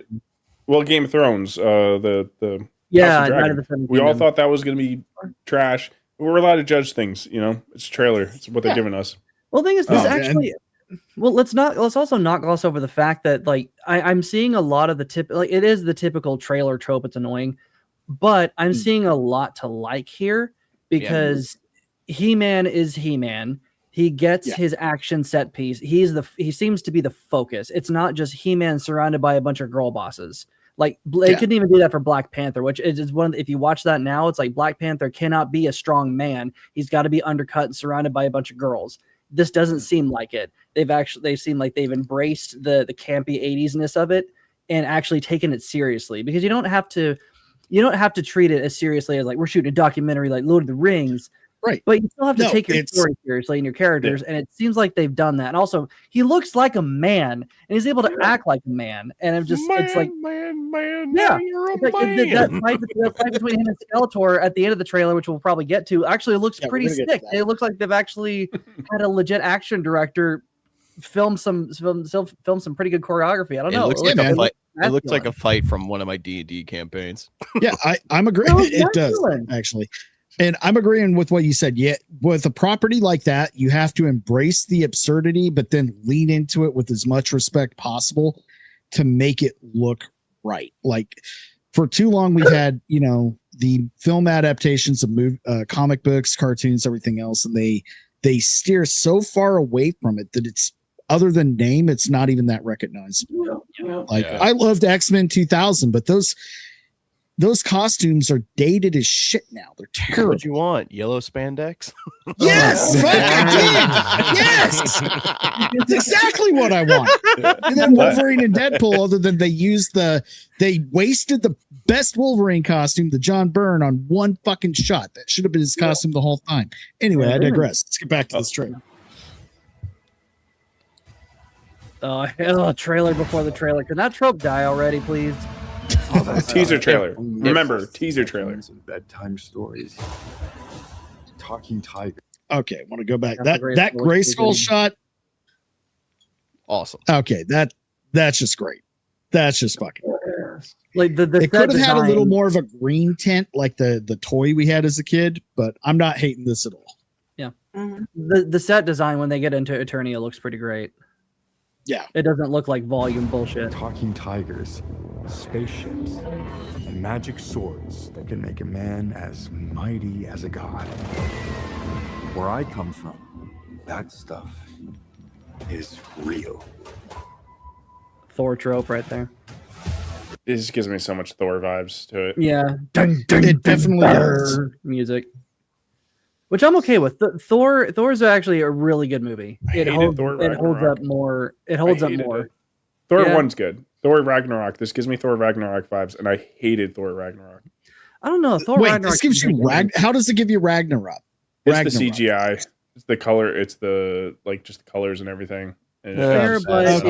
Game of Thrones, the Yeah, House of Night Dragon. of the Seven We all Kingdoms. thought that was going to be trash. We're allowed to judge things, it's a trailer. It's what they're giving us. Well, the thing is, this Oh, actually. Well, let's also not gloss over the fact that like I'm seeing a lot of the it is the typical trailer trope. It's annoying, but I'm seeing a lot to like here because He-Man is He-Man. He gets his action set piece. He seems to be the focus. It's not just He-Man surrounded by a bunch of girl bosses. Like they couldn't even do that for Black Panther, which is one. If you watch that now, it's like Black Panther cannot be a strong man. He's got to be undercut and surrounded by a bunch of girls. This doesn't seem like it. They seem like they've embraced the campy 80s-ness of it and actually taken it seriously because you don't have to treat it as seriously as like we're shooting a documentary like Lord of the Rings. Right. But you still have to No, take your it's- story seriously and your characters. And it seems like they've done that. And also he looks like a man and he's able to act like a man. And it's like, yeah, it's like, that fight between him and Skeletor at the end of the trailer, which we'll probably get to, actually looks pretty we're gonna get sick. to that. It looks like they've actually had a legit action director film some pretty good choreography. I don't It know. looks like a fight. It looks like masculine. a fight from one of my D&D campaigns. Yeah, I'm agreeing. No, it's It does masculine. actually. And I'm agreeing with what you said. Yeah, with a property like that, you have to embrace the absurdity, but then lean into it with as much respect possible to make it look right. Like for too long, we've had, the film adaptations of comic books, cartoons, everything else, and they steer so far away from it that it's other than name, it's not even that recognizable. Like I loved X-Men 2000, but those costumes are dated as shit now. They're terrible. What you want? Yellow spandex? Yes, fuck, I did. Yes, that's exactly what I want. And then Wolverine and Deadpool, other than they wasted the best Wolverine costume, the John Byrne, on one fucking shot. That should have been his costume the whole time. Anyway, I digress. Let's get back to this trailer. Oh, trailer before the trailer. Can that trope die already, please? Teaser trailer. Remember, teaser trailer. Bedtime stories. Talking tiger. Okay, want to go back. That Grayskull shot. Awesome. Okay, that's just great. That's just fucking great. Like they could have had a little more of a green tint, like the toy we had as a kid, but I'm not hating this at all. Yeah, the set design when they get into Eternia looks pretty great. Yeah, it doesn't look like volume bullshit. Talking tigers, spaceships, and magic swords that can make a man as mighty as a god. Where I come from, that stuff is real. Thor trope right there. It just gives me so much Thor vibes to it. Yeah, it definitely does. Music, which I'm okay with. Thor's actually a really good movie. It holds up more. It holds up more. Thor 1's good. Thor Ragnarok. This gives me Thor Ragnarok vibes, and I hated Thor Ragnarok. I don't know. Thor Wait, Ragnarok this gives you How does it give you Ragnarok? It's the CGI. It's the color. It's the just the colors and everything. And fair, but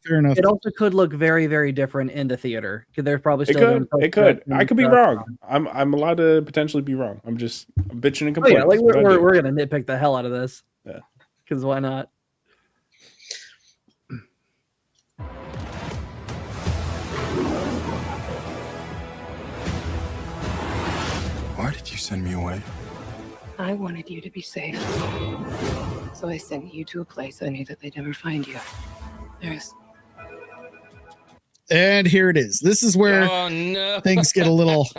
fair enough. It also could look very, very different in the theater. They're probably still. It could. I could be wrong. I'm allowed to potentially be wrong. I'm bitching and complaining. Oh, yeah, we're gonna nitpick the hell out of this. Yeah. Because why not? Why did you send me away? I wanted you to be safe. So I sent you to a place I knew that they'd never find you. And here it is. This is where things get a little.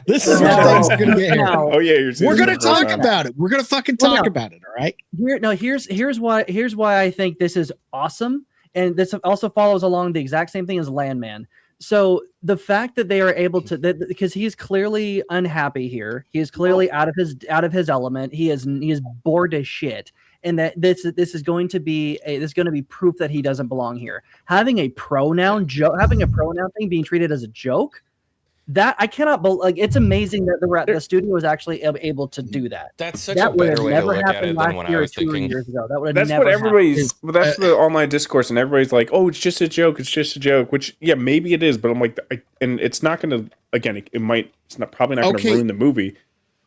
This is where things are going to get here. Oh yeah, we're going to talk about it. We're going to fucking talk about it. All right. Here's why I think this is awesome, and this also follows along the exact same thing as Landman. So the fact that they are able to, because he's clearly unhappy here, he is clearly out of his element. He is bored as shit, and that this is going to be proof that he doesn't belong here. Having a pronoun thing being treated as a joke, that I cannot believe. It's amazing that the studio was actually able to do that. That's such a better way to look at it than when I was thinking. That's what everybody's. That's the online discourse, and everybody's like, "Oh, it's just a joke. It's just a joke." Which, yeah, maybe it is, but I'm like, and it's not going to. Again, it's probably not going to ruin the movie,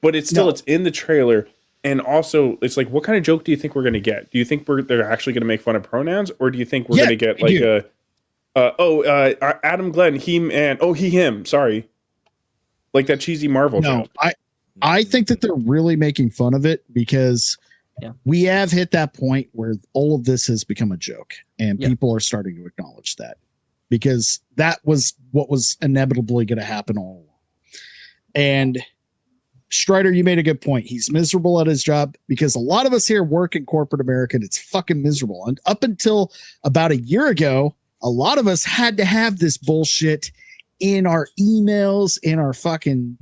but it's still it's in the trailer, and also it's like, what kind of joke do you think we're going to get? Do you think they're actually going to make fun of pronouns, or do you think we're going to get like Adam Glenn, he man, he him, sorry. Like that cheesy Marvel joke. I think that they're really making fun of it because we have hit that point where all of this has become a joke, and people are starting to acknowledge that because that was what was inevitably going to happen all along. And Strider, you made a good point. He's miserable at his job because a lot of us here work in corporate America, and it's fucking miserable. And up until about a year ago, a lot of us had to have this bullshit in our emails, in our fucking,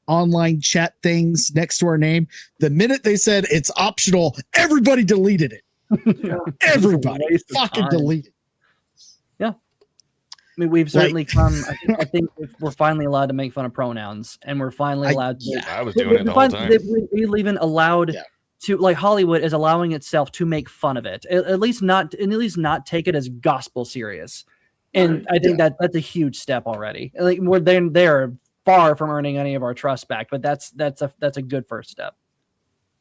online chat things next to our name. The minute they said it's optional, everybody deleted it. Everybody fucking deleted. Yeah. I mean, we've certainly come. I think we're finally allowed to make fun of pronouns, and we're finally allowed to. I was doing it the whole time. We've even allowed to, like, Hollywood is allowing itself to make fun of it. At least not take it as gospel serious. And I think that's a huge step already. Like, they're far from earning any of our trust back, but that's a good first step.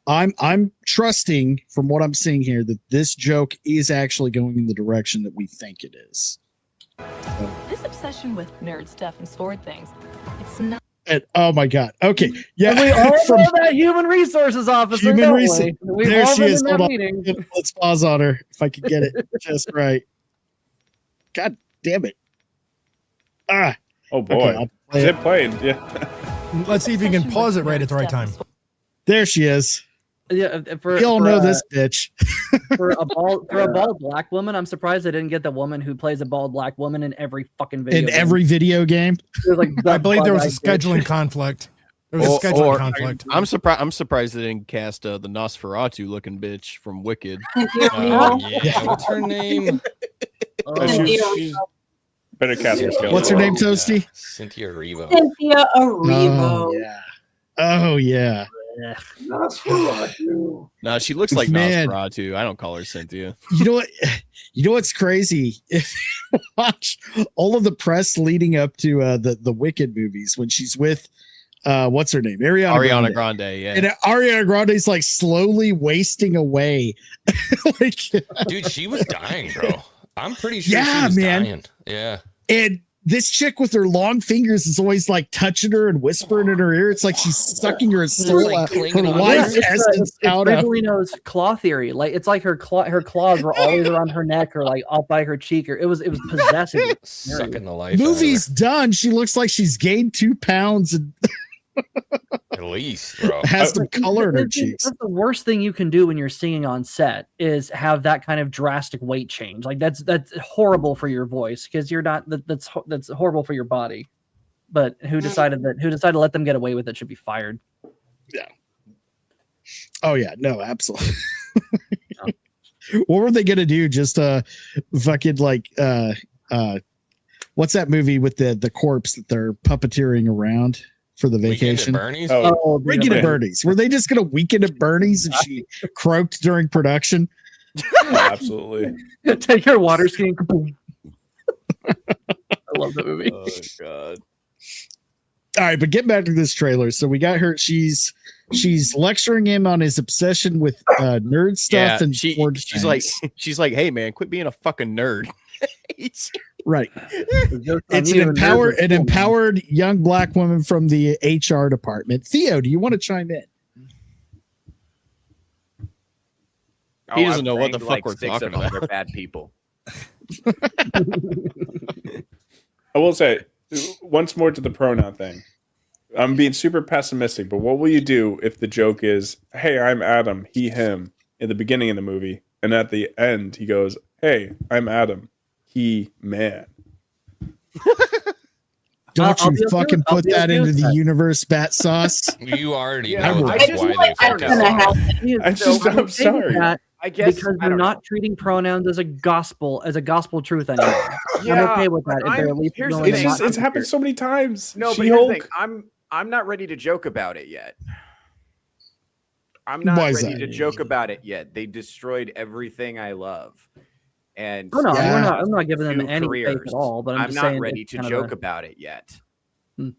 I'm trusting from what I'm seeing here that this joke is actually going in the direction that we think it is. This obsession with nerd stuff and sword things, it's not. And, oh my God. Okay. Yeah. And we all know that human resources officer. There she is. Hold on. Let's pause on her if I can get it just right. God damn it. Oh boy. Okay, is it played? Yeah. Let's see if you can pause it right at the right time. There she is. Yeah, we all know this bitch. for a bald black woman, I'm surprised they didn't get the woman who plays a bald black woman in every fucking video. Every video game. Like I believe there was a scheduling conflict. There was a scheduling conflict. I'm surprised they didn't cast the Nosferatu looking bitch from Wicked. Yeah, what's her name? She's better cast her skeleton. What's her name, Toasty? Cynthia Erivo. Cynthia Erivo. Oh yeah. Nosferatu. No, she looks like Man. Nosferatu. I don't call her Cynthia. You know what? You know what's crazy? If you watch all of the press leading up to the Wicked movies, when she's with what's her name? Ariana Grande, yeah. And Ariana Grande's like slowly wasting away. Like, dude, she was dying, bro. I'm pretty sure Yeah, she was man. dying. Yeah. and this chick with her long fingers is always like touching her and whispering in her ear. It's like she's sucking her soul like out, her clinging on life her. essence out of her. Rivellino's claw theory. Like it's like her claws were always around her neck or like up by her cheek, or it was possessive. Sucking the life. out of Movie's done. She looks like she's gained 2 pounds and her. At least, bro. has some color in her cheeks. That's the worst thing you can do when you're singing on set is have that kind of drastic weight change. Like that's horrible for your voice because you're not. That's horrible for your body. But who decided to let them get away with it should be fired. Yeah. Oh yeah, no, absolutely. What were they gonna do? Just fucking like what's that movie with the corpse that they're puppeteering around for the vacation? Bernie's? Weekend at Bernie's. Were they just gonna Weekend at Bernie's and she croaked during production? Absolutely. Take your water skiing. I love that movie. Oh god. All right, but getting back to this trailer. So we got her. She's lecturing him on his obsession with nerd stuff, and she's like, hey man, quit being a fucking nerd. Right. It's an empowered young black woman from the HR department. Theo, do you want to chime in? He doesn't know what the fuck like we're 6 talking of them. about. They're bad people. I will say once more to the pronoun thing. I'm being super pessimistic, but what will you do if the joke is, hey, I'm Adam, he, him, in the beginning of the movie, and at the end he goes, hey, I'm Adam, he, man. Don't you fucking put that into the universe, Battsauce. You already Yeah, know I that's just why like- they I don't fucked know. up. I'm sorry. I guess because I they're don't know. not treating pronouns as a gospel truth anymore. Yeah, I'm okay with that. but If they're at least here's the going thing. not It's happened so many times. No, but She here's the Hulk. thing. I'm not ready to joke about it yet. I'm not Why is ready that? to joke about it yet. They destroyed everything I love. And Oh no, Yeah. I'm not giving them 2 any careers. faith at all. But I'm just not saying ready it's to kind of joke a- about it yet. Hmm.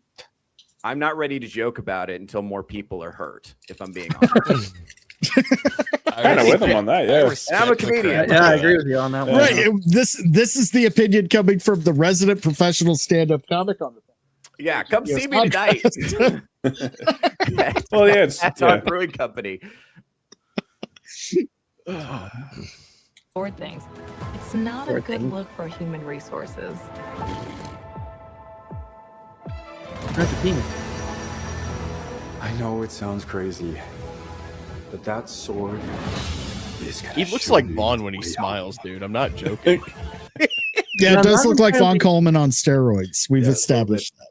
I'm not ready to joke about it until more people are hurt, if I'm being honest. Kind of with him on that, yeah. And I'm a comedian. Yeah, I agree with you on that one. Right. This is the opinion coming from the resident professional stand-up comic on the Yeah, come see me tonight. Well, yeah, it's That's yeah. our brewing company. Or things. It's not a good look for human resources. That's a penis. I know it sounds crazy, but that sword is gonna He looks show like you Vaughn when he the way smiles, dude. I'm not joking. Yeah, I'm it does not look like Vaughn entirely- Coleman on steroids. We've Yeah, established that.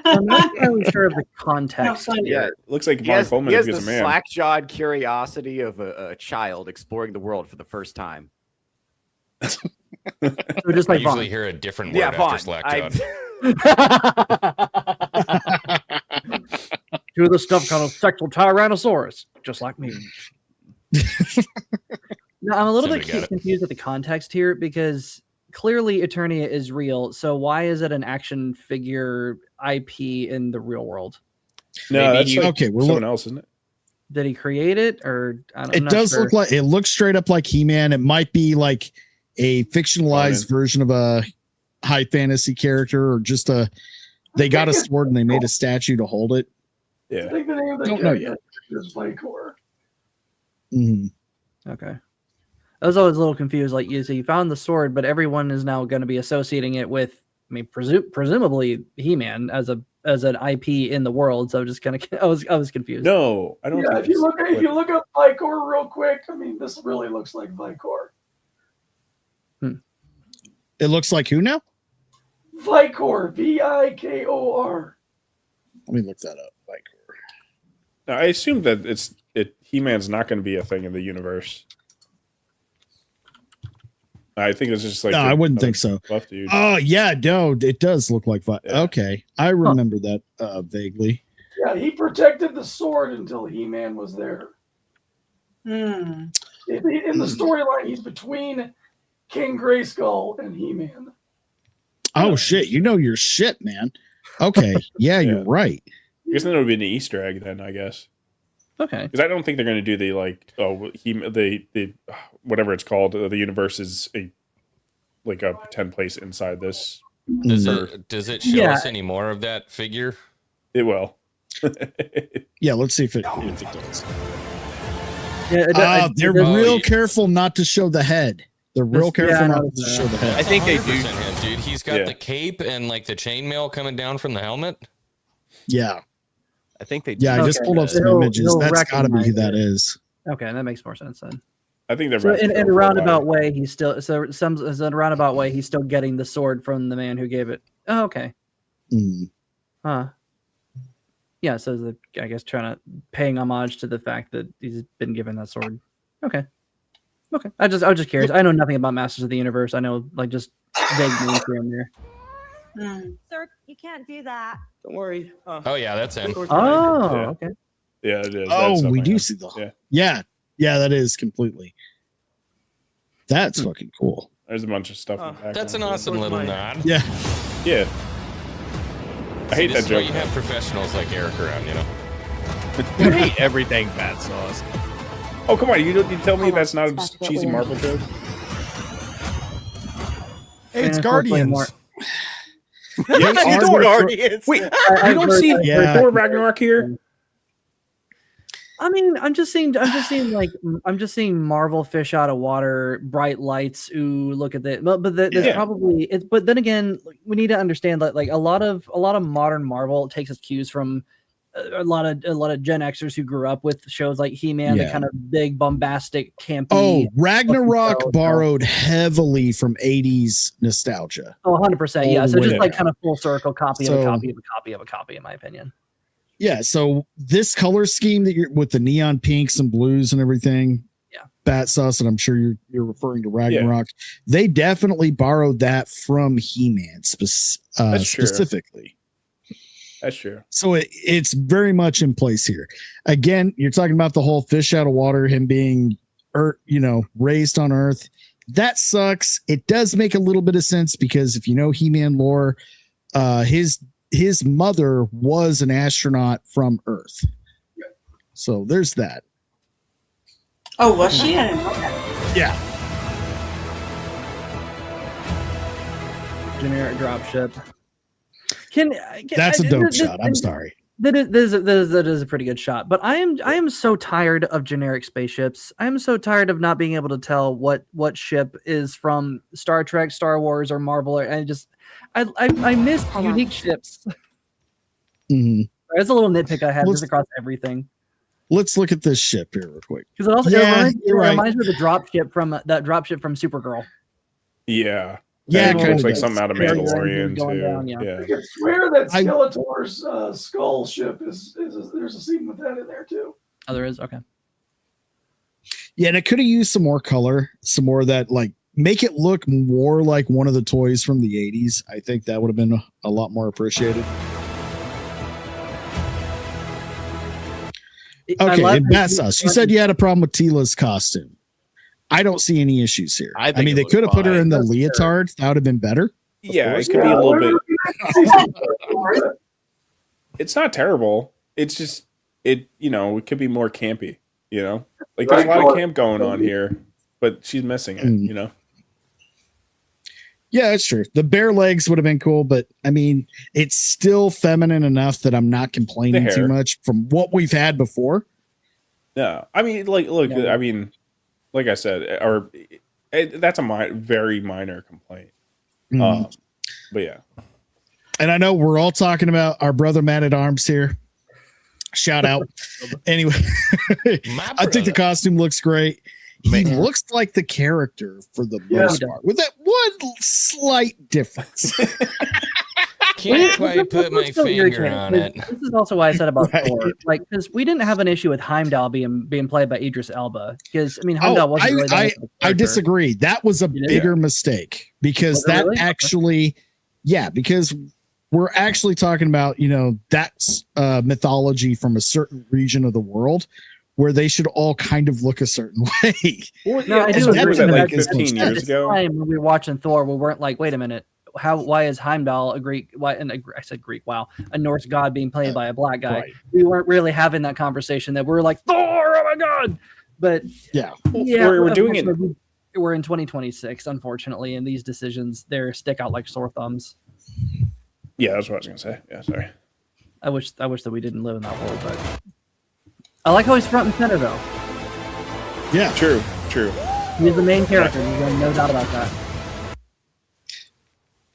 I'm not entirely sure of the context. Yeah, It looks like he Vaughn has, Coleman he if has he was the a man. slack-jawed curiosity of a child exploring the world for the first time. So just I like Vaughn. usually hear a different word Yeah, after Vaughn. slack-jawed. Do the stuff kind of sexual tyrannosaurus, just like me. No, I'm a little bit Somebody got it. confused with the context here because clearly Eternia is real. So why is it an action figure IP in the real world? No, Maybe that's he- like Okay, well, someone else, isn't it? Did he create it or I'm It not does sure. look like it looks straight up like He-Man. It might be like a fictionalized version of a high fantasy character or just they got a sword and they made a statue to hold it. I Yeah. think the name of the Don't know character is Vicor. Mhm. Okay. I was always a little confused. Like you found the sword, but everyone is now going to be associating it with I mean, presumably He-Man as an IP in the world. So just kind of, I was confused. No, I don't. Yeah, if you look up Vicor real quick, I mean, this really looks like Vicor. It looks like who now? Vicor, Vikor. Let me look that up. Vicor. Now, I assume that He-Man's not going to be a thing in the universe. I think it's just like no, I wouldn't think so. Oh yeah, no, it does look like okay. I remember that vaguely. Yeah, he protected the sword until He-Man was there. In the storyline, he's between King Grayskull and He-Man. Oh shit, you know your shit, man. Okay, yeah, you're right. I guess then it would be an Easter egg then, I guess. Okay. Because I don't think they're going to do the whatever it's called. The universe is a pretend place inside this. Does it show us any more of that figure? It will. Yeah, let's see if it does. Yeah, they're real careful not to show the head. They're real careful not to show the head. I think they do. Him, dude. He's got the cape and like the chainmail coming down from the helmet. Yeah. I think they do. Yeah, I just pulled up some images. That's got to be who that is. Okay, that makes more sense then. I think they're in a roundabout way. He's still in a roundabout way. He's still getting the sword from the man who gave it. Oh, okay. Huh. Yeah, so I guess paying homage to the fact that he's been given that sword. Okay. I was just curious. I know nothing about Masters of the Universe. I know just vague names here and there. Sir, you can't do that. Don't worry. Oh yeah, that's him. Oh, okay. Yeah, it is. Oh, we do see the. Yeah, that is completely. That's fucking cool. There's a bunch of stuff. In the background. That's an awesome little nod. Yeah. Yeah. I hate that joke. You have professionals like Erik around, you know. I hate everything Battsauce. Oh come on! You tell me that's not a cheesy Marvel joke. Hey, it's Guardians. Yes, Guardians. Wait, you don't see Thor Ragnarok here? I mean, I'm just seeing Marvel fish out of water, bright lights. Ooh, look at that! But there's probably it's. But then again, we need to understand that like a lot of modern Marvel takes its cues from a lot of Gen Xers who grew up with shows like He-Man, the kind of big, bombastic, campy. Oh, Ragnarok borrowed heavily from 80s nostalgia. Oh, 100%. Yeah. So just kind of full circle copy of a copy of a copy of a copy, in my opinion. Yeah. So this color scheme that you're with the neon pinks and blues and everything. Yeah. Battsauce, and I'm sure you're referring to Ragnarok. They definitely borrowed that from He-Man specifically. That's true. So it's very much in place here. Again, you're talking about the whole fish out of water, him being, raised on Earth. That sucks. It does make a little bit of sense because if you know He-Man lore, his mother was an astronaut from Earth. So there's that. Oh, was she? Yeah. Generic dropship. That's a dope shot. I'm sorry. That is a pretty good shot. But I am so tired of generic spaceships. I am so tired of not being able to tell what ship is from Star Trek, Star Wars, or Marvel. I miss unique ships. Mm-hmm. There's a little nitpick I have just across everything. Let's look at this ship here real quick. Because it also reminds me of the dropship from Supergirl. Yeah. Yeah, it looks like something out of Mandalorian too. Down, I could swear that Skeletor's skull ship is there's a scene with that in there too. Oh, there is? Okay. Yeah, and it could have used some more color, some more of that, like make it look more like one of the toys from the 80s. I think that would have been a lot more appreciated. Okay, and Battsauce, you said you had a problem with Tila's costume. I don't see any issues here. I mean, they could have put her in the leotard. That would have been better. Yeah, it could be a little bit. It's not terrible. It's just it could be more campy. Like there's a lot of camp going on here, but she's missing it. Yeah, it's true. The bare legs would have been cool, but I mean, it's still feminine enough that I'm not complaining too much from what we've had before. No, I mean, look. I mean. Like I said, that's a very minor complaint. But yeah. And I know we're all talking about our brother Man at Arms here. Shout out. Anyway, I think the costume looks great. He looks like the character for the most part, with that one slight difference. Can't quite put my finger on it. This is also why I said about Thor, like, because we didn't have an issue with Heimdall being played by Idris Elba. Because I mean, Heimdall wasn't really. I disagree. That was a bigger mistake because that actually, because we're actually talking about that's mythology from a certain region of the world where they should all kind of look a certain way. Well, no, I do agree. Like 15 years ago. When we were watching Thor, we weren't like, wait a minute. Why is Heimdall a Greek? I said Greek. Wow, a Norse god being played by a black guy. Right. We weren't really having that conversation. That we're like Thor. Oh my god! But we're doing it. We're in 2026, unfortunately, and these decisions they stick out like sore thumbs. Yeah, that's what I was gonna say. Yeah, sorry. I wish that we didn't live in that world, but I like how he's front and center though. Yeah, true. He's the main character. There's no doubt about that.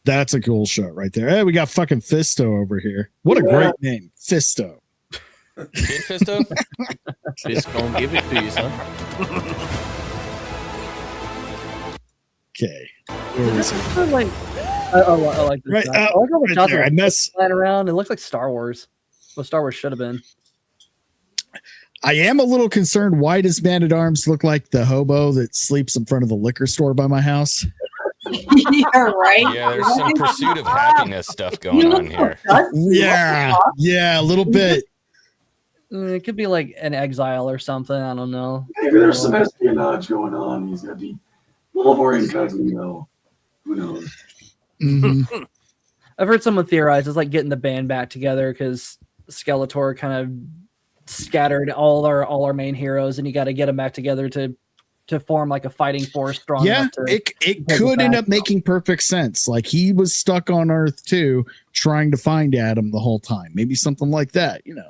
That's a cool shot right there. Hey, we got fucking Fisto over here. What a great name, Fisto. Kid Fisto? Just gonna give it to you, son. Okay. I like this. Right, I like how the shots there, are flying around. It looks like Star Wars. What Star Wars should have been. I am a little concerned. Why does Man at Arms look like the hobo that sleeps in front of the liquor store by my house? Yeah, right. Yeah, there's some pursuit of happiness stuff going on here. Yeah, a little bit. It could be like an exile or something. I don't know. Maybe there's some espionage going on. He's got the Wolverine incognito. Who knows? Mm-hmm. I've heard someone theorize it's like getting the band back together because Skeletor kind of scattered all our main heroes, and you got to get them back together to form like a fighting force strong enough to it could end up making perfect sense. Like he was stuck on Earth too, trying to find Adam the whole time. Maybe something like that, Yeah,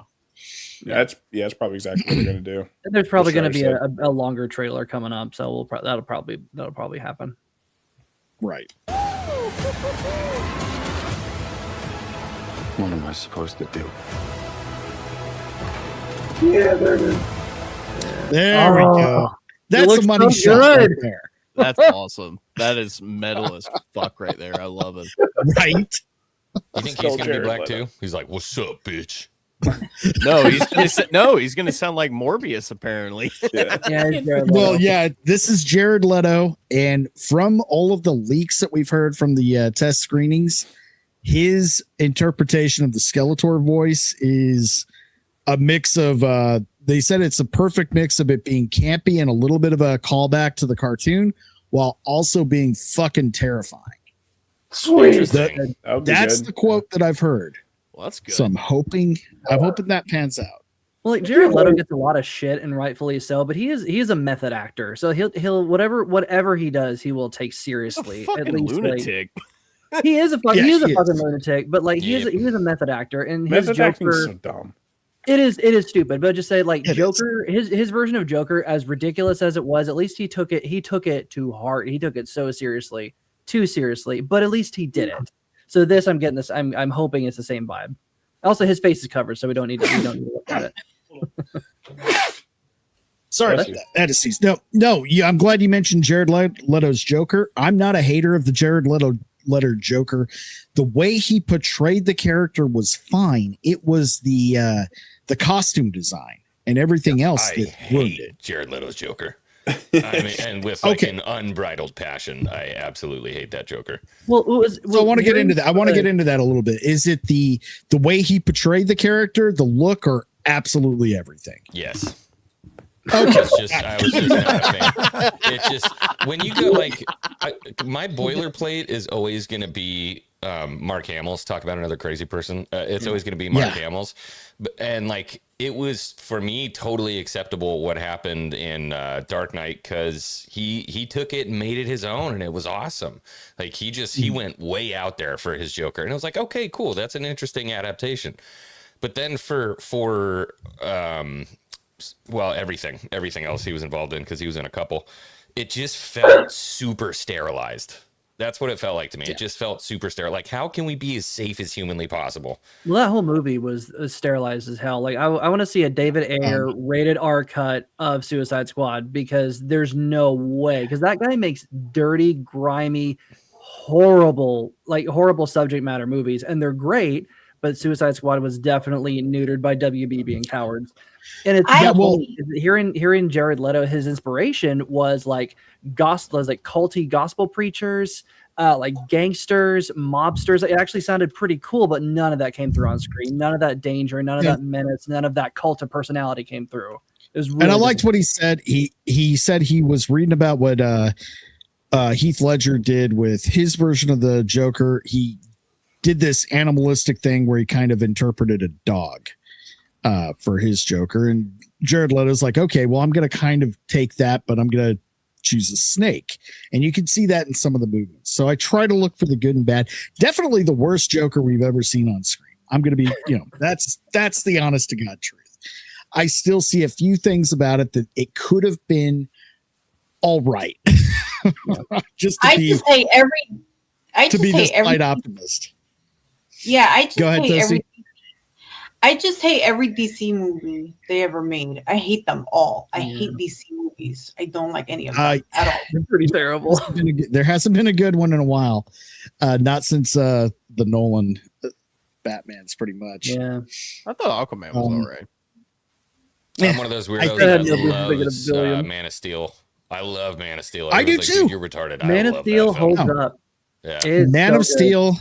that's probably exactly what they're gonna do. There's probably going to be a longer trailer coming up, so that'll probably happen. Right. What am I supposed to do? Yeah, there it is. There we go. That's a money shot right there. That's awesome. That is metal as fuck right there. I love it. Right? You think he's gonna be black too? He's like, "What's up, bitch?" No, he's gonna sound like Morbius apparently. Well, yeah, this is Jared Leto, and from all of the leaks that we've heard from the test screenings, his interpretation of the Skeletor voice is a mix of they said it's a perfect mix of it being campy and a little bit of a callback to the cartoon while also being fucking terrifying. Sweet. That's the quote that I've heard. Well, that's good. So I'm hoping that pans out. Well, like Jared Leto gets a lot of shit, and rightfully so. But he is a method actor, so he'll whatever he does, he will take seriously. At least lunatic. Like, he is a fucking lunatic, but like he is a method actor, and his Joker is so dumb. It is stupid, but just say like Joker, his version of Joker, as ridiculous as it was, at least he took it to heart. He took it so seriously, too seriously, but at least he did it. So this, I'm I'm hoping it's the same vibe. Also, his face is covered, so we don't need to look at it. Sorry about that. Eddies. No. Yeah, I'm glad you mentioned Jared Leto's Joker. I'm not a hater of the Jared Leto Joker. The way he portrayed the character was fine. It was the costume design and everything else that ruined it. Jared Leto's Joker. I mean, and with like an unbridled passion, I absolutely hate that Joker. So I want to get into that. I want to get into that a little bit. Is it the way he portrayed the character, the look, or absolutely everything? Yes. Okay. I was just not a fan. It's just when you go like my boilerplate is always going to be Mark Hamill's. Talk about another crazy person. It's always going to be Mark Hamill's. And like it was for me totally acceptable what happened in Dark Knight because he took it and made it his own and it was awesome. Like he went way out there for his Joker and it was like, okay, cool, that's an interesting adaptation. But then for everything else he was involved in because he was in a couple, it just felt super sterilized. That's what it felt like to me. It just felt super sterile. Like, how can we be as safe as humanly possible? Well, that whole movie was sterilized as hell. Like, I want to see a David Ayer rated R cut of Suicide Squad, because there's no way. Because that guy makes dirty, grimy, horrible subject matter movies, and they're great. But Suicide Squad was definitely neutered by WB being cowards. And it's hearing Jared Leto, his inspiration was like culty gospel preachers, like gangsters, mobsters. It actually sounded pretty cool, but none of that came through on screen. None of that danger, none of that menace, none of that cult of personality came through. It was really, and I liked what he said. He said he was reading about what Heath Ledger did with his version of the Joker. He did this animalistic thing where he kind of interpreted a dog for his Joker. And Jared Leto's like, okay, well, I'm going to kind of take that, but I'm going to choose a snake. And you can see that in some of the movements. So I try to look for the good and bad. Definitely the worst Joker we've ever seen on screen. I'm going to be, that's the honest to God truth. I still see a few things about it that it could have been all right. I just hate every optimist. Yeah, I just Go ahead, hate I just hate every DC movie they ever made. I hate them all. I hate DC movies. I don't like any of them at all. They're pretty terrible. There hasn't been a good one in a while. Not since the Nolan Batman's pretty much. Yeah. I thought Aquaman was all right. I'm one of those weirdos that loves Man of Steel. I love Man of Steel. I do too. You're retarded. Man of Steel holds up. Yeah. Man of Steel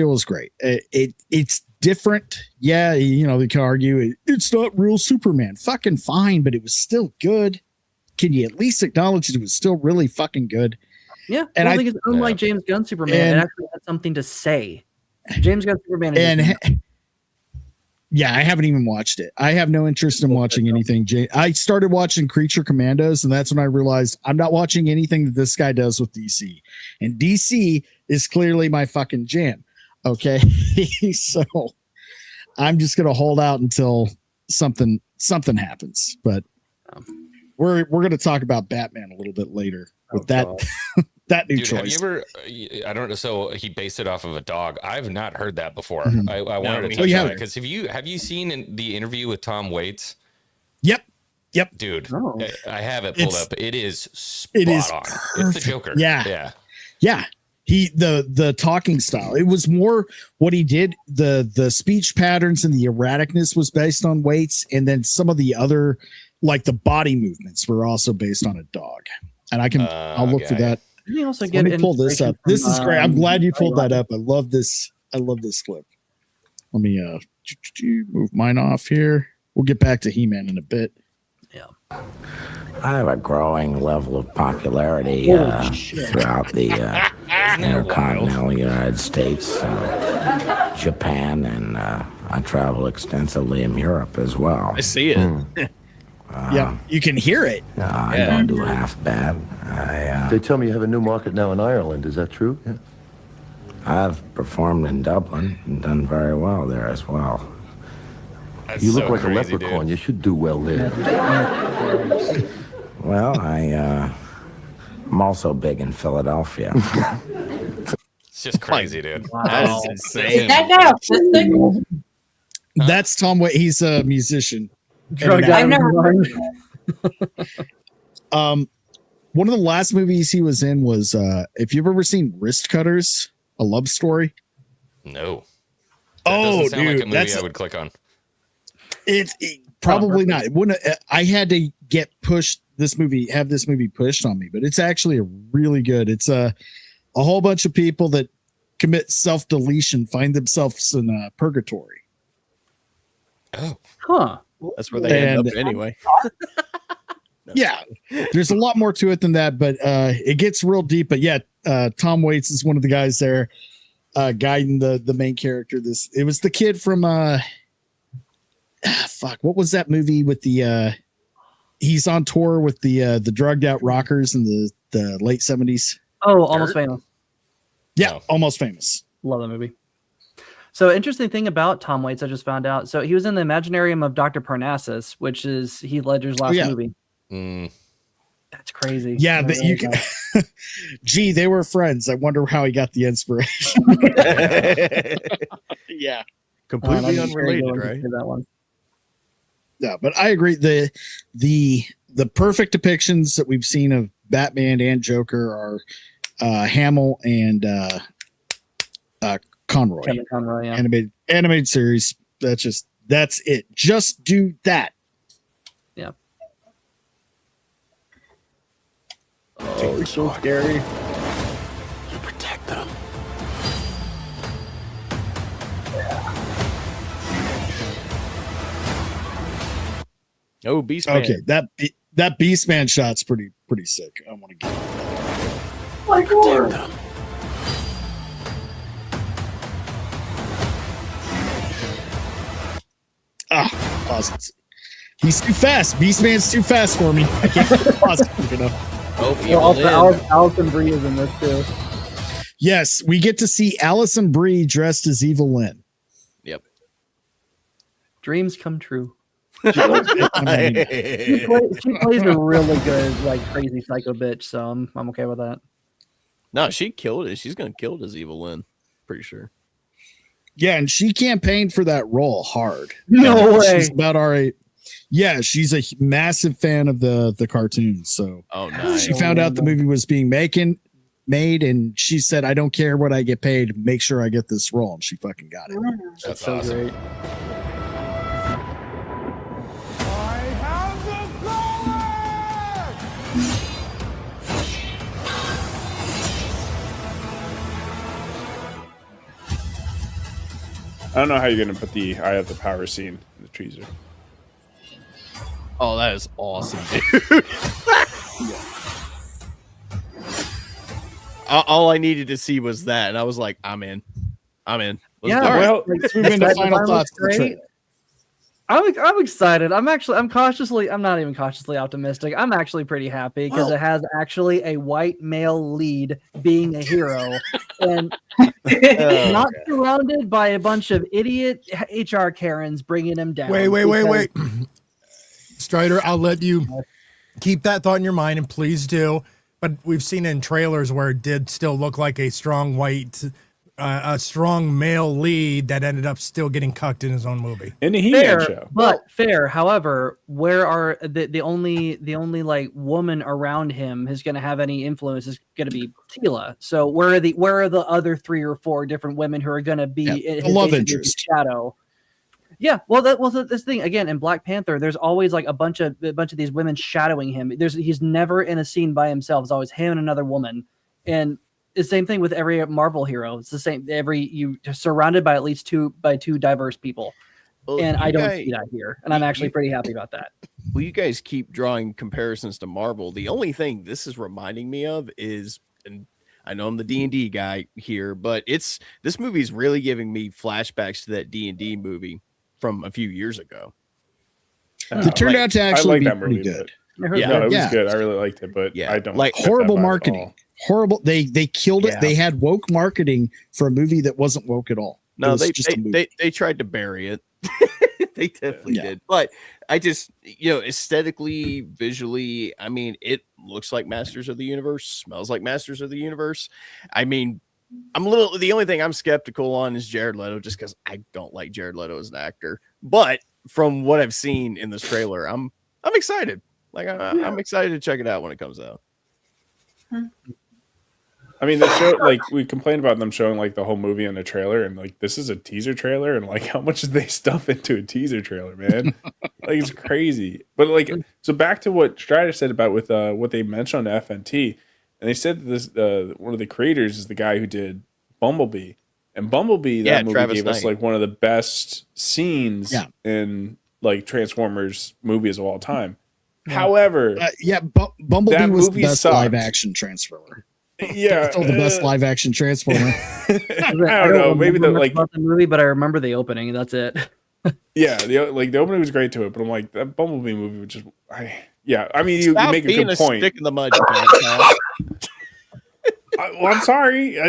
was great. It's different. Yeah, they can argue it's not real Superman. Fucking fine, but it was still good. Can you at least acknowledge that it was still really fucking good? Yeah, and I think it's unlike James Gunn Superman. It actually had something to say. James Gunn Superman yeah, I haven't even watched it. I have no interest in watching anything. I started watching Creature Commandos, and that's when I realized I'm not watching anything that this guy does with DC. And DC is clearly my fucking jam. Okay. So I'm just gonna hold out until something happens. But we're gonna talk about Batman a little bit later with that new choice. Have you ever? I don't know. So he based it off of a dog. I've not heard that before. Mm-hmm. I wanted to touch on it because have you seen the interview with Tom Waits? Yep. Dude, I have it pulled up. It is spot on. It's the Joker. Yeah. The talking style. It was more what he did. The speech patterns and the erraticness was based on Waits, and then some of the other, like the body movements, were also based on a dog. And I'll look for that. Let me pull this up. This is great. I'm glad you pulled that up. I love this clip. Let me move mine off here. We'll get back to He-Man in a bit. Yeah. I have a growing level of popularity throughout the intercontinental United States, Japan, and I travel extensively in Europe as well. I see it. Yeah, you can hear it. I don't do half bad. They tell me you have a new market now in Ireland. Is that true? Yeah. I've performed in Dublin and done very well there as well. That's you look so like crazy, a leprechaun. dude. You should do well there. Well, I'm also big in Philadelphia. It's just crazy, dude. Wow. That's insane. Is that guy autistic? That's Tom Waits. He's a musician. I've never heard one of the last movies he was in was if you've ever seen Wrist Cutters, A Love Story. No. That doesn't sound like a movie I would click on. It probably not. It wouldn't. I had to have this movie pushed on me, but it's actually really good. It's a whole bunch of people that commit self-deletion find themselves in purgatory. Oh, huh. That's where they end up anyway. Yeah, there's a lot more to it than that, but it gets real deep. But yeah, Tom Waits is one of the guys there guiding the main character. It was the kid from what was that movie with the he's on tour with the drugged out rockers in the late 70s. Oh, Almost Famous. Yeah, Almost Famous. Love that movie. So interesting thing about Tom Waits, I just found out. So he was in the Imaginarium of Dr. Parnassus, which is Heath Ledger's last movie. That's crazy. Yeah, but you can. Gee, they were friends. I wonder how he got the inspiration. Yeah, completely unrelated, right? That one. Yeah, but I agree. The perfect depictions that we've seen of Batman and Joker are Hamill and Conroy. Kevin Conroy, yeah. Animated series. That's it. Just do that. Yeah. Oh, it's so scary. You protect them. Oh, Beastman. Okay, that Beastman shot's pretty sick. I want to get Like Protect them. pause it. He's too fast. Beastman's too fast for me. I can't pause it quick enough. Oh, Allison Brie is in this too. Yes, we get to see Allison Brie dressed as Evil Lynn. Yep. Dreams come true. I She plays a really good, like crazy psycho bitch, so I'm okay with that. No, she killed it. She's gonna kill it as Evil Lynn. Pretty sure. Yeah, and she campaigned for that role hard. No way. She's about our age. Yeah, she's a massive fan of the cartoons. So nice. She found out the movie was being made, and she said, "I don't care what I get paid. Make sure I get this role." And she fucking got it. That's so awesome. Great. I don't know how you're gonna put the "I have the power" scene in the teaser. Oh, that is awesome, dude. All I needed to see was that, and I was like, "I'm in. Let's do it." Well, let's move into final thoughts. I'm excited. I'm not even cautiously optimistic. I'm actually pretty happy because it has actually a white male lead being a hero and not surrounded by a bunch of idiot HR Karens bringing him down. Wait. Strider, I'll let you keep that thought in your mind, and please do. But we've seen in trailers where it did still look like a strong male lead that ended up still getting cucked in his own movie. In the He-Man show. But fair. However, where are the only like woman around him who's going to have any influence is going to be Tila. So where are the other 3 or 4 different women who are going to be in his love interest shadow? Yeah, this thing again in Black Panther, there's always like a bunch of these women shadowing him. He's never in a scene by himself. It's always him and another woman, and the same thing with every Marvel hero. It's the same. You're surrounded by at least two diverse people, and I don't see that here, and I'm actually pretty happy about that. Well, you guys keep drawing comparisons to Marvel. The only thing this is reminding me of is, and I know I'm the D&D guy here, but this movie is really giving me flashbacks to that D&D movie from a few years ago. It turned out to actually be pretty good. Yeah, no, it was good. I really liked it, but I don't like horrible marketing. Horrible. They killed it. They had woke marketing for a movie that wasn't woke at all. No, they tried to bury it. They definitely did. But I just, aesthetically, visually, I mean, it looks like Masters of the Universe, smells like Masters of the Universe. I mean, the only thing I'm skeptical on is Jared Leto, just because I don't like Jared Leto as an actor. But from what I've seen in this trailer, I'm excited. Like I'm excited to check it out when it comes out. I mean, the show, like, we complained about them showing like the whole movie in the trailer, and like this is a teaser trailer, and like how much did they stuff into a teaser trailer, man? Like it's crazy. But like, so back to what Strider said about with what they mentioned on FNT, and they said that this one of the creators is the guy who did Bumblebee, and Bumblebee that movie Travis gave us like one of the best scenes in like Transformers movies of all time. However, Bumblebee was the best live action Transformer. Yeah, still the best live action Transformer. I don't know. Maybe about the movie, but I remember the opening. And that's it. Yeah, the opening was great to it, but I'm like that Bumblebee movie, which is I mean, you make a good point. Stick in the mud. Well, I'm sorry.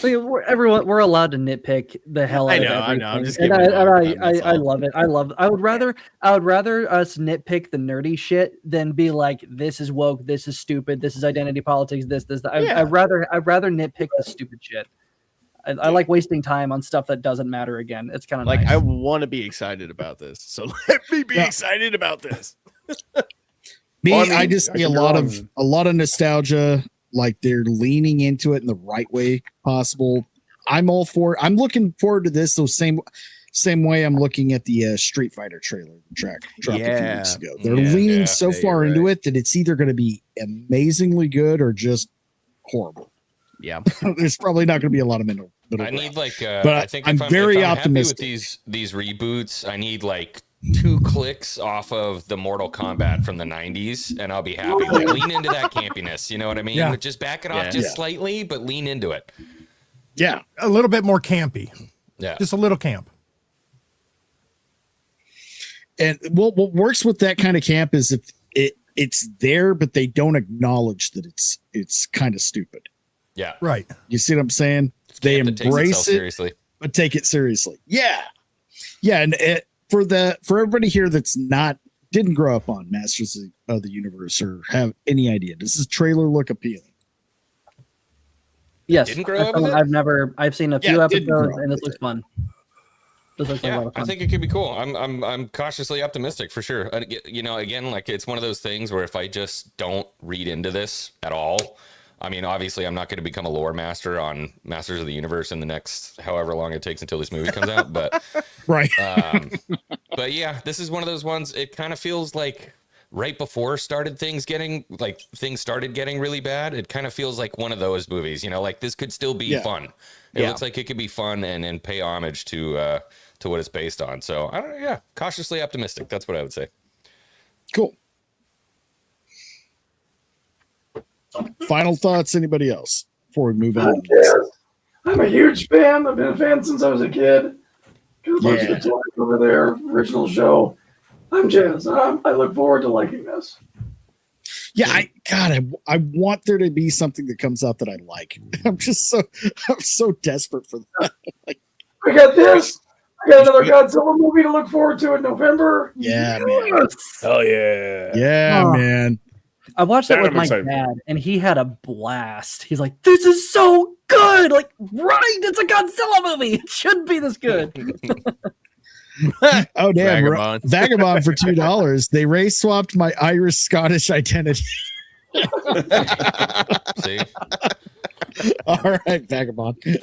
We're allowed to nitpick the hell out of everything. I know. I'm just And giving I love it. I would rather us nitpick the nerdy shit than be like, this is woke, this is stupid, this is identity politics, this. I'd rather nitpick the stupid shit. I like wasting time on stuff that doesn't matter. Again, it's kind of like nice. I want to be excited about this, so let me be excited about this. I just see a lot of nostalgia. Like they're leaning into it in the right way possible. I'm all for it. I'm looking forward to this. So same way I'm looking at the Street Fighter trailer dropped a few weeks ago. They're leaning so far into it that it's either going to be amazingly good or just horrible. Yeah, there's probably not going to be a lot of middle. I need like, but I think I'm very optimistic happy with these reboots. I need like 2 clicks off of the Mortal Kombat from the 90s, and I'll be happy. Like, lean into that campiness. You know what I mean? Yeah. Just back it off slightly, but lean into it. Yeah, a little bit more campy. Yeah, just a little camp. And what works with that kind of camp is if it's there, but they don't acknowledge that it's kind of stupid. Yeah, right. You see what I'm saying? They embrace it, seriously, but take it seriously. Yeah, and for everybody here that's didn't grow up on Masters of the Universe or have any idea, does this trailer look appealing? Yes, didn't grow up with it? I've seen a few episodes, and this looks fun. This looks like a lot of fun. I think it could be cool. I'm cautiously optimistic for sure. You know, again, like it's one of those things where if I just don't read into this at all, I mean, obviously, I'm not going to become a lore master on Masters of the Universe in the next however long it takes until this movie comes out. But right. But yeah, this is one of those ones. It kind of feels like right before things started getting really bad. It kind of feels like one of those movies. You know, like this could still be fun. It looks like it could be fun and pay homage to what it's based on. So I don't know. Yeah, cautiously optimistic. That's what I would say. Cool. Final thoughts, anybody else before we move on? I'm a huge fan. I've been a fan since I was a kid. Got a bunch of the toys over there, original show. I'm jazzed. I look forward to liking this. Yeah, I want there to be something that comes out that I like. I'm so desperate for that. Like, I got this. I got another Godzilla movie to look forward to in November. Yeah, man. Hell yeah. Yeah, man. I watched that with my dad, and he had a blast. He's like, "This is so good! Like, right? It's a Godzilla movie. It should be this good." Oh damn! Vagabond for $2. They race swapped my Irish Scottish identity. See? All right, Vagabond. You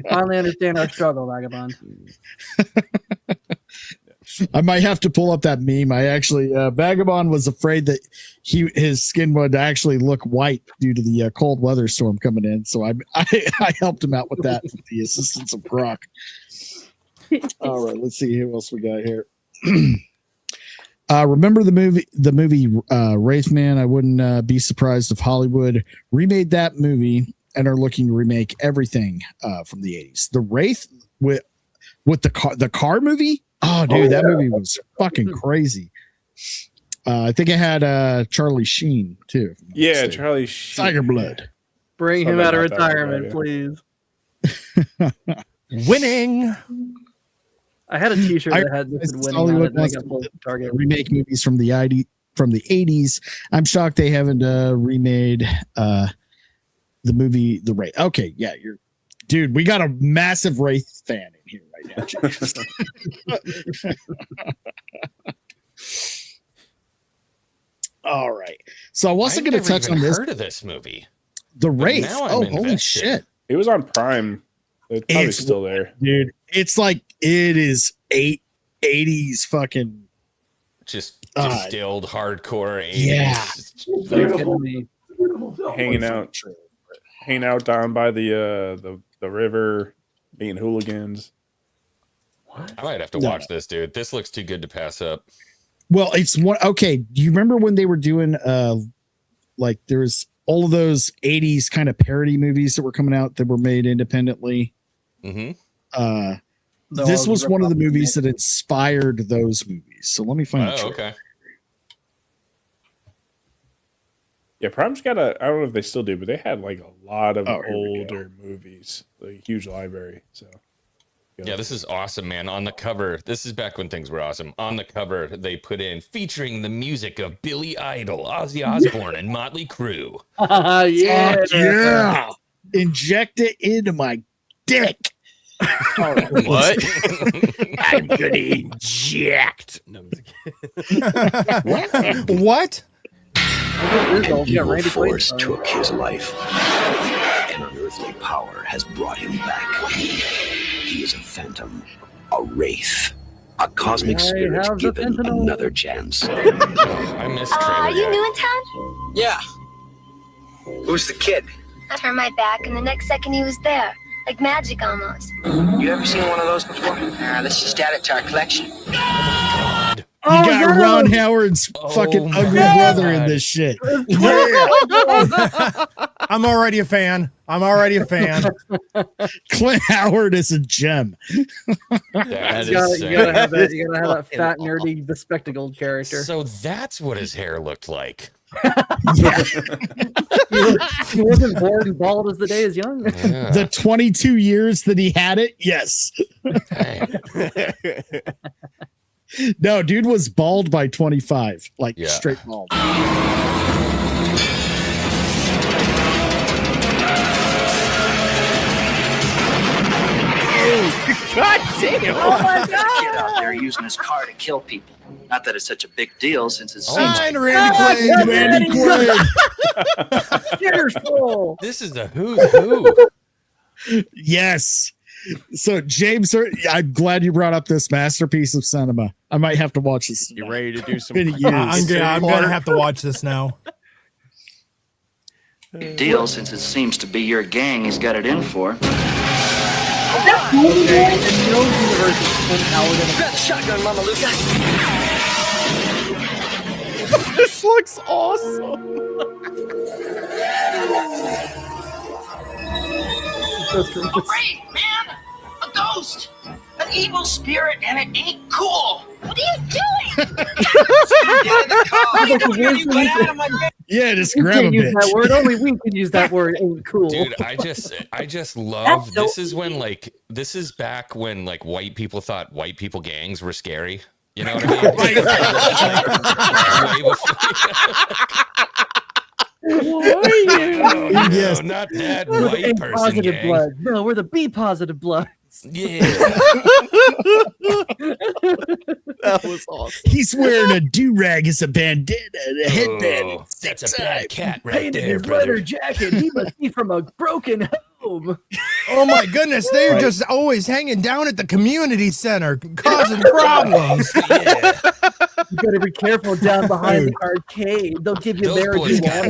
finally understand our struggle, Vagabond. I might have to pull up that meme. I actually, Vagabond was afraid that his skin would actually look white due to the cold weather storm coming in. So I helped him out with that with the assistance of Grok. All right, let's see who else we got here. Remember the movie Wraithman? I wouldn't be surprised if Hollywood remade that movie and are looking to remake everything from the 80s. The Wraith with the car movie. Oh, dude, that movie was fucking crazy. I think it had Charlie Sheen too. Yeah, Charlie Sheen. Tiger Blood. Bring him out of retirement, please. Winning. I had a T-shirt that had this winning on it. And I got pulled from Target. Remake movies from the 80s. I'm shocked they haven't remade the movie The Wraith. Okay, yeah, dude. We got a massive Wraith fan in here right now. All right, so I wasn't going to touch on this. Heard of this movie? The Wraith. Oh, holy shit! It was on Prime. It's probably still there, dude. It's like it is 80s fucking just distilled hardcore 80s. Yeah, hanging out down by the river, being hooligans. I might have to watch this, dude. This looks too good to pass up. Well, it's one. Okay, do you remember when they were doing like there's all of those 80s kind of parody movies that were coming out that were made independently? Mm-hmm. This was one of the movies that inspired those movies. So let me find. Oh, okay. Yeah, Prime's got I don't know if they still do, but they had like a lot of older movies, like a huge library. So yeah, this is awesome, man. On the cover, this is back when things were awesome. On the cover, they put in featuring the music of Billy Idol, Ozzy Osbourne, and Motley Crue. Yeah. Inject it into my dick. What? I'm gonna inject. No, What? An evil force took his life. An unearthly power has brought him back. He is a phantom, a wraith, a cosmic spirit given another chance. I miss Are you Trailer new in town? Yeah. Who's the kid? I turned my back, and the next second he was there. Like magic almost. You ever seen one of those before? Let's just add it to our collection. You got Ron Howard's fucking ugly brother in this shit. I'm already a fan. Clint Howard is a gem. You gotta have that fat, nerdy, bespectacled character. So that's what his hair looked like. He wasn't born and bald as the day is young. Yeah. The 22 years that he had it, yes. No, dude was bald by 25, like straight bald. God damn! Oh my God! Kid out there using his car to kill people. Not that it's such a big deal since it's. Randy Quaid. This is a who's who. Yes. So James, I'm glad you brought up this masterpiece of cinema. I might have to watch this. You ready to do some? I'm gonna have to watch this now. Big deal since it seems to be your gang he's got it in for. Grab the shotgun, Mama Luca. This looks awesome. Great, man! A ghost! An evil spirit, and it ain't cool! What are you doing? Yeah, just grab a bitch. That word. Only we can use that word. Ain't cool. Dude, I just love this is when this is back when like white people thought white people gangs were scary. You know what I mean? Yes. Not that We're the white A person positive gang. blood. No, we're the B positive blood. Yeah. That was awesome. He's wearing a do-rag as a bandana and a headband. Oh, that's a bad cat right Painted there, his brother. leather jacket. He must be from a broken home. Oh my goodness, they're just always hanging down at the community center, causing problems. Yeah. You better be careful down behind the arcade. They'll give you Those boys got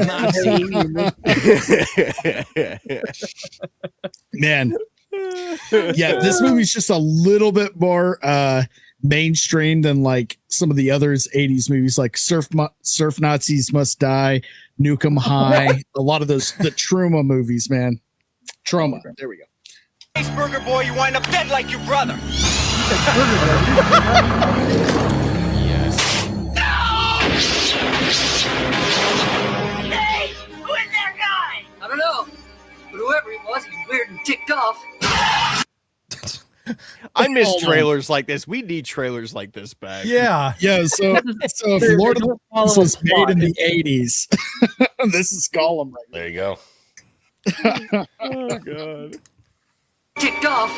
Man. Yeah, this movie's just a little bit more mainstream than like some of the others 80s movies like Surf Nazis Must Die, Nuke 'Em High, a lot of those the Truma movies, man. Trauma. There we go. Hey, Burger Boy, you wind up dead like your brother. Yes. Hey, who is that guy? I don't know, but whoever he was, he's weird and ticked off. I miss trailers like this. We need trailers like this back. Yeah. Yeah, so if Lord of the Rings was made in the 80s, this is Gollum right There you go. Oh god. Ticked off.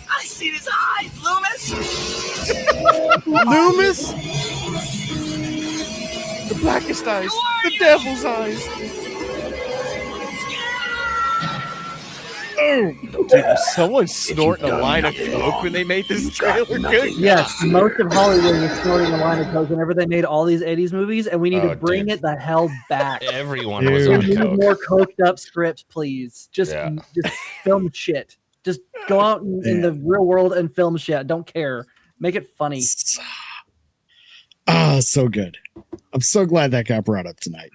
I see his eyes, Loomis. Loomis? The blackest eyes. The devil's eyes. Oh, dude, someone snorting a line of coke when they made this trailer. Good. Yes, most of Hollywood was snorting a line of coke whenever they made all these 80s movies, and we need to bring it the hell back. Everyone was on We need coke. more coked up scripts, please. Just film shit. Just go out in the real world and film shit. Don't care. Make it funny. Ah, so good. I'm so glad that got brought up tonight.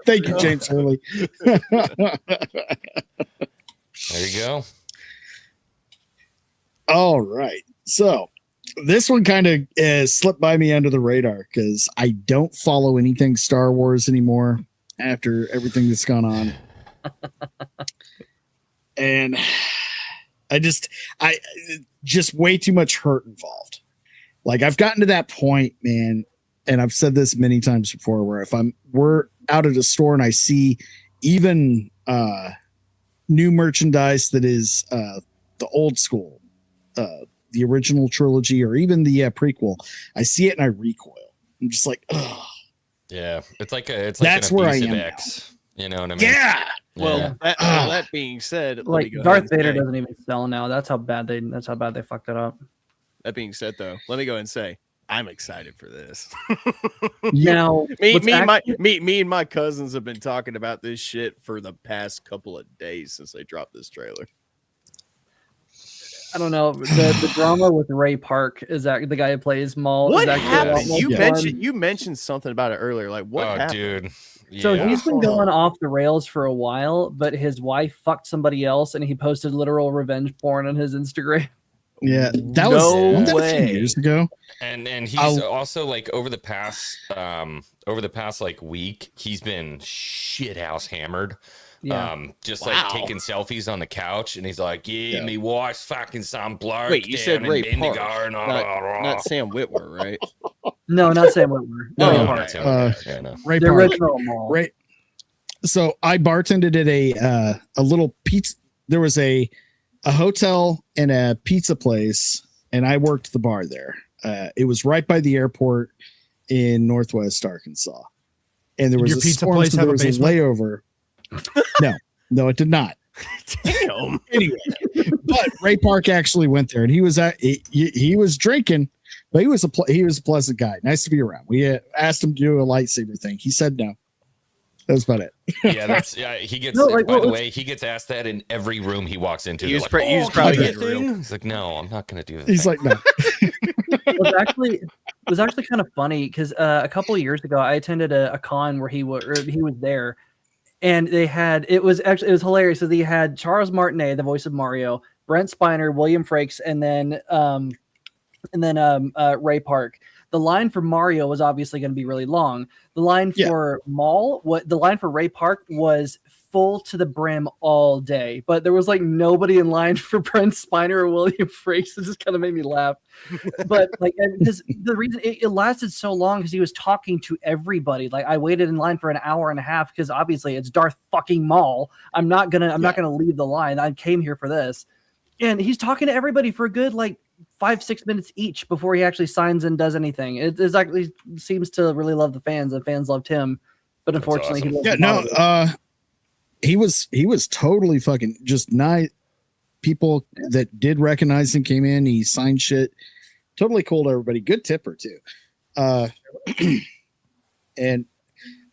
Thank you, James Hurley. There you go. All right. So this one kind of slipped by me under the radar because I don't follow anything Star Wars anymore after everything that's gone on. And I just way too much hurt involved. Like I've gotten to that point, man, and I've said this many times before, where if we're out at a store and I see even new merchandise that is the old school, the original trilogy, or even the prequel, I see it and I recoil. I'm just like, ugh. Yeah, it's like that's an where I abusive am ex. You know what I mean? Yeah. Well, that being said, like Darth Vader doesn't even sell now. That's how bad they fucked it up. That being said, though, let me go and say I'm excited for this. Now, me and my cousins have been talking about this shit for the past couple of days since they dropped this trailer. I don't know. The drama with Ray Park is that the guy who plays Maul. What is happened? You mentioned something about it earlier. Like what happened? Dude. Yeah. So he's been going off the rails for a while, but his wife fucked somebody else, and he posted literal revenge porn on his Instagram. Yeah, that was a few years ago. And he's also like over the past like week, he's been shithouse hammered. Yeah. Just like taking selfies on the couch, and he's like, me watch fucking some blur. Wait, you said Ray Park, not Sam Witwer, right? No, not Sam Witwer. Ray the Park. original Maul. Right. So I bartended at a little pizza. There was a hotel and a pizza place, and I worked the bar there. It was right by the airport in Northwest Arkansas, and there was your a pizza storm, place so have there a was a basement? layover. No, it did not. Damn. Anyway, but Ray Park actually went there, and he was drinking, but he was a pleasant guy, nice to be around. We asked him to do a lightsaber thing. He said no. That was about it. He gets. By the way, he gets asked that in every room he walks into. He's like, probably getting real. He's like, no, I'm not going to do that. He's like, no. It was actually kind of funny because a couple of years ago, I attended a con where he was there. And it was hilarious. So they had Charles Martinet, the voice of Mario, Brent Spiner, William Frakes, and then Ray Park. The line for Mario was obviously going to be really long. The line for Maul, the line for Ray Park was full to the brim all day, but there was like nobody in line for Brent Spiner or William Frakes. It just kind of made me laugh. But like, the reason it lasted so long because he was talking to everybody. Like I waited in line for an hour and a half because obviously it's Darth fucking Maul. I'm not gonna leave the line. I came here for this, and he's talking to everybody for a good like 5-6 minutes each before he actually signs and does anything. It's like he seems to really love the fans, and fans loved him. But unfortunately, he was totally fucking just nice. People that did recognize him came in. He signed shit. Totally cool to everybody. Good tipper too. And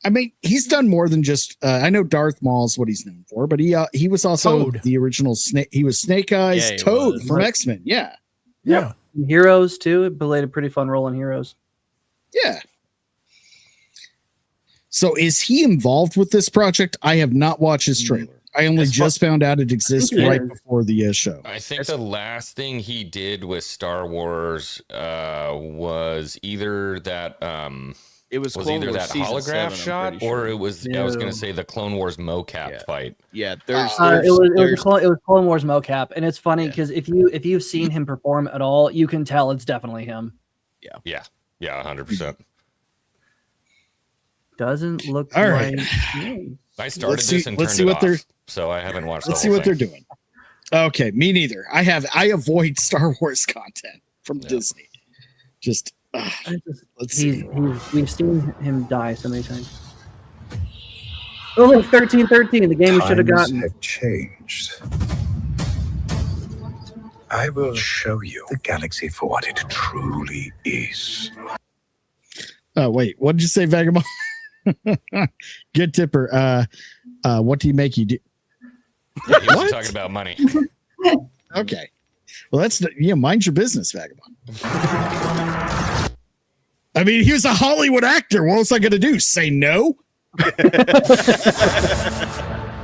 I mean, he's done more than just. I know Darth Maul is what he's known for, but he was also Toad. the original Snake. He was Snake Eyes Toad from X-Men. Yeah. Yeah. And Heroes too. It played a pretty fun role in Heroes. Yeah. So is he involved with this project? I have not watched his trailer. I only just found out it exists right before the show. I think the last thing he did with Star Wars was either that either that holograph shot or it was I was going to say the Clone Wars mocap fight. Yeah, it was Clone Wars mocap, and it's funny because if you've seen him perform at all, you can tell it's definitely him. Yeah, 100%. Doesn't look all right. I started this and turned it off, so I haven't watched. Let's see what they're doing. Okay, me neither. I avoid Star Wars content from Disney. Just let's see. We've seen him die so many times. Oh, 1313. The game we should have gotten. Times have changed. I will show you the galaxy for what it truly is. Oh wait, what did you say, Vagabond? Good tipper. What do you make you do? Yeah, he was talking about money. Okay. Well, that's mind your business, Vagabond. I mean, he was a Hollywood actor. What was I going to do? Say no?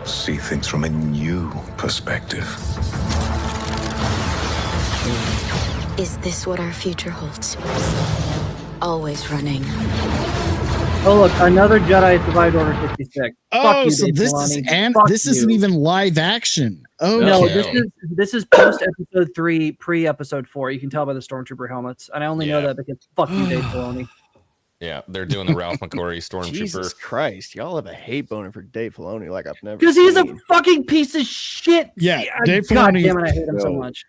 See things from a new perspective. Is this what our future holds? Always running. Oh look, another Jedi survived Order 66. Oh, Fuck you, so Dave this Filoni. is and Fuck this you. isn't even live action. Oh No, okay. this is post episode 3, pre episode 4. You can tell by the stormtrooper helmets, and I only know that because fuck you, Dave Filoni. Yeah, they're doing the Ralph McQuarrie Stormtrooper. Jesus Christ, y'all have a hate boner for Dave Filoni like I've never. Because he's a seen. fucking piece of shit. Yeah, Dave God Filoni. damn it, I hate him so No. much.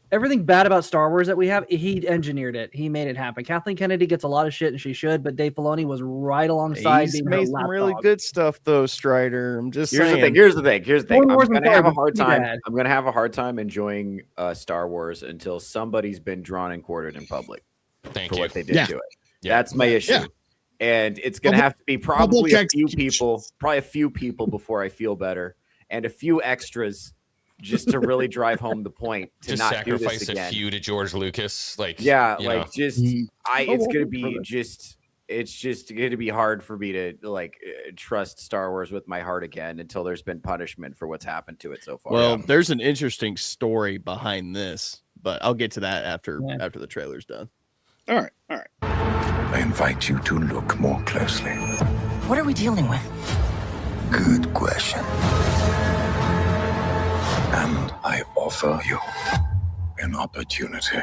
Everything bad about Star Wars that we have, he engineered it. He made it happen. Kathleen Kennedy gets a lot of shit, and she should, but Dave Filoni was right alongside. He's being her made some really lapdog. good stuff though, Strider. I'm just Here's saying. the thing. Clone Wars I'm and gonna have a Empire hard was pretty time. bad. I'm gonna have a hard time enjoying Star Wars until somebody's been drawn and quartered in public Thank for you. what they did Yeah. to it. Yeah. That's my issue. Yeah. And it's gonna Public- have to be probably public a few people before I feel better, and a few extras just to really drive home the point to Just not do sacrifice this a again. few to George Lucas. Like, Yeah, you like know. just Mm-hmm. it's gonna be it's just gonna be hard for me to trust Star Wars with my heart again until there's been punishment for what's happened to it so far. Well, there's an interesting story behind this, but I'll get to that after the trailer's done. All right. I invite you to look more closely. What are we dealing with? Good question. And I offer you an opportunity.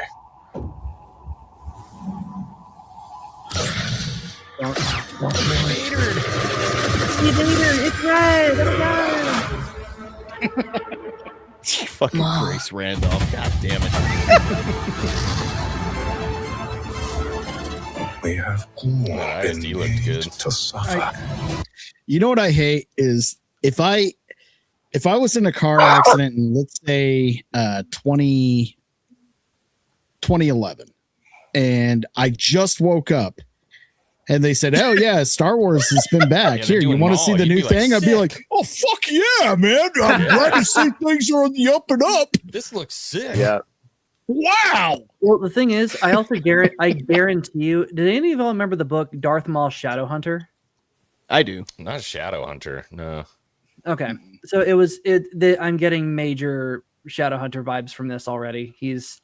It's red. Fucking Grace Randolph. God damn it. We have all been made to suffer. You know what I hate is if I was in a car accident in, let's say 2011 and I just woke up and they said, oh yeah, Star Wars has been back. Yeah, Here, you want to see the new thing? I'd be like, oh fuck yeah, man. I'm glad to see things are on the up and up. This looks sick. Yeah. Wow. Well, the thing is, I also guarantee you. Did any of y'all remember the book Darth Maul Shadowhunter? I do. Not Shadowhunter. No. Okay, so I'm getting major Shadowhunter vibes from this already. He's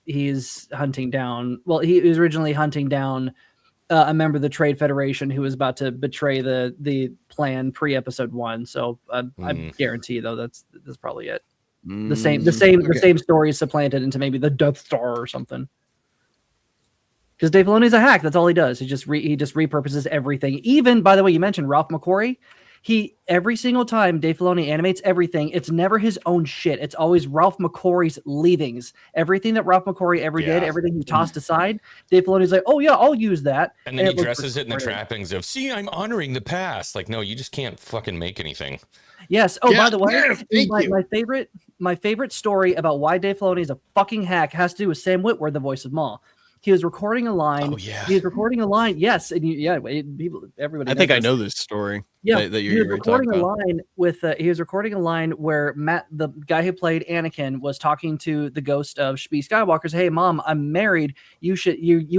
hunting down. Well, he was originally hunting down a member of the Trade Federation who was about to betray the plan pre-episode 1. So I guarantee you, though, that's probably it. The same story is supplanted into maybe the Death Star or something. Because Dave Filoni's a hack. That's all he does. He just repurposes everything. Even, by the way, you mentioned Ralph McQuarrie. Every single time Dave Filoni animates everything, it's never his own shit. It's always Ralph McQuarrie's leavings. Everything that Ralph McQuarrie ever did, everything he tossed aside, Dave Filoni's like, oh yeah, I'll use that. And then he dresses it in the trappings of, see, I'm honoring the past. Like, no, you just can't fucking make anything. Yes. Oh, Yeah, by the way, yeah, my favorite story about why Dave Filoni is a fucking hack has to do with Sam Witwer, the voice of Maul. He was recording a line. Oh yeah. He was recording a line. Yes, and everybody. I think knows I this. know this story. Yeah, that he you're was talking recording a about. line with. He was recording a line where Matt, the guy who played Anakin, was talking to the ghost of Shmi Skywalker. Say, "Hey, Mom, I'm married. You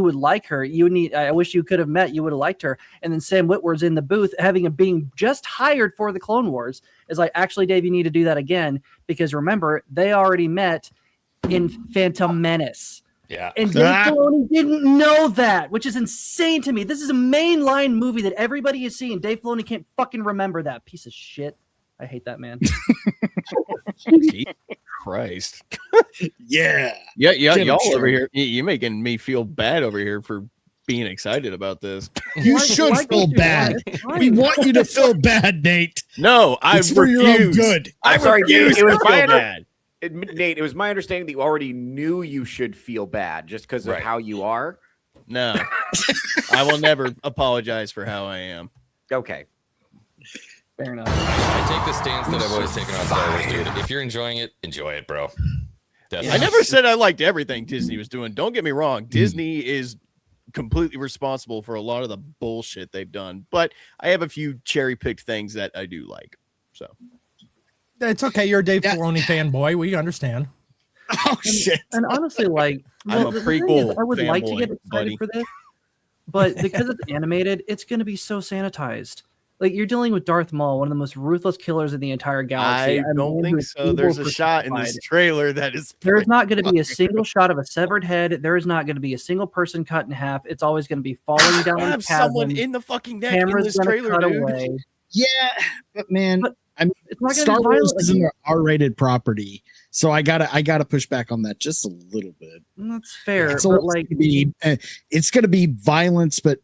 would like her. I wish you could have met. You would have liked her." And then Sam Witwer's in the booth, being just hired for the Clone Wars, is like, "Actually, Dave, you need to do that again because remember, they already met in Phantom Menace." Yeah. And Dave Filoni didn't know that, which is insane to me. This is a mainline movie that everybody has seen. Dave Filoni can't fucking remember that piece of shit. I hate that man. Jesus Christ. Yeah. Y'all over here. You're making me feel bad over here for being excited about this. You should feel bad. We want you to feel bad, Nate. No, I It's for your own good. I'm sorry, refuse Nate. It was to feel my bad. Nate, it was my understanding that you already knew you should feel bad just because of how you are. No, I will never apologize for how I am. Okay. Fair enough. I take the stance that I've always taken on Star Wars, dude. If you're enjoying it, enjoy it, bro. I never said I liked everything Disney was doing. Don't get me wrong. Disney is completely responsible for a lot of the bullshit they've done, but I have a few cherry-picked things that I do like. So it's okay. You're a Dave Filoni fanboy. We understand. Oh shit! And honestly, like, I'm a the thing prequel is, I would like to fanboy, get excited buddy. for this, but because it's animated, it's going to be so sanitized. Like you're dealing with Darth Maul, one of the most ruthless killers in the entire galaxy. I don't think so. There's a shot in this trailer that is. There's not going to be a single shot of a severed head. There is not going to be a single person cut in half. It's always going to be falling down. Have someone in the fucking neck in this trailer, dude. Away. Yeah, but man, I mean, Star Wars is an R-rated property, so I gotta push back on that just a little bit. That's fair, So but like it's gonna be violence, but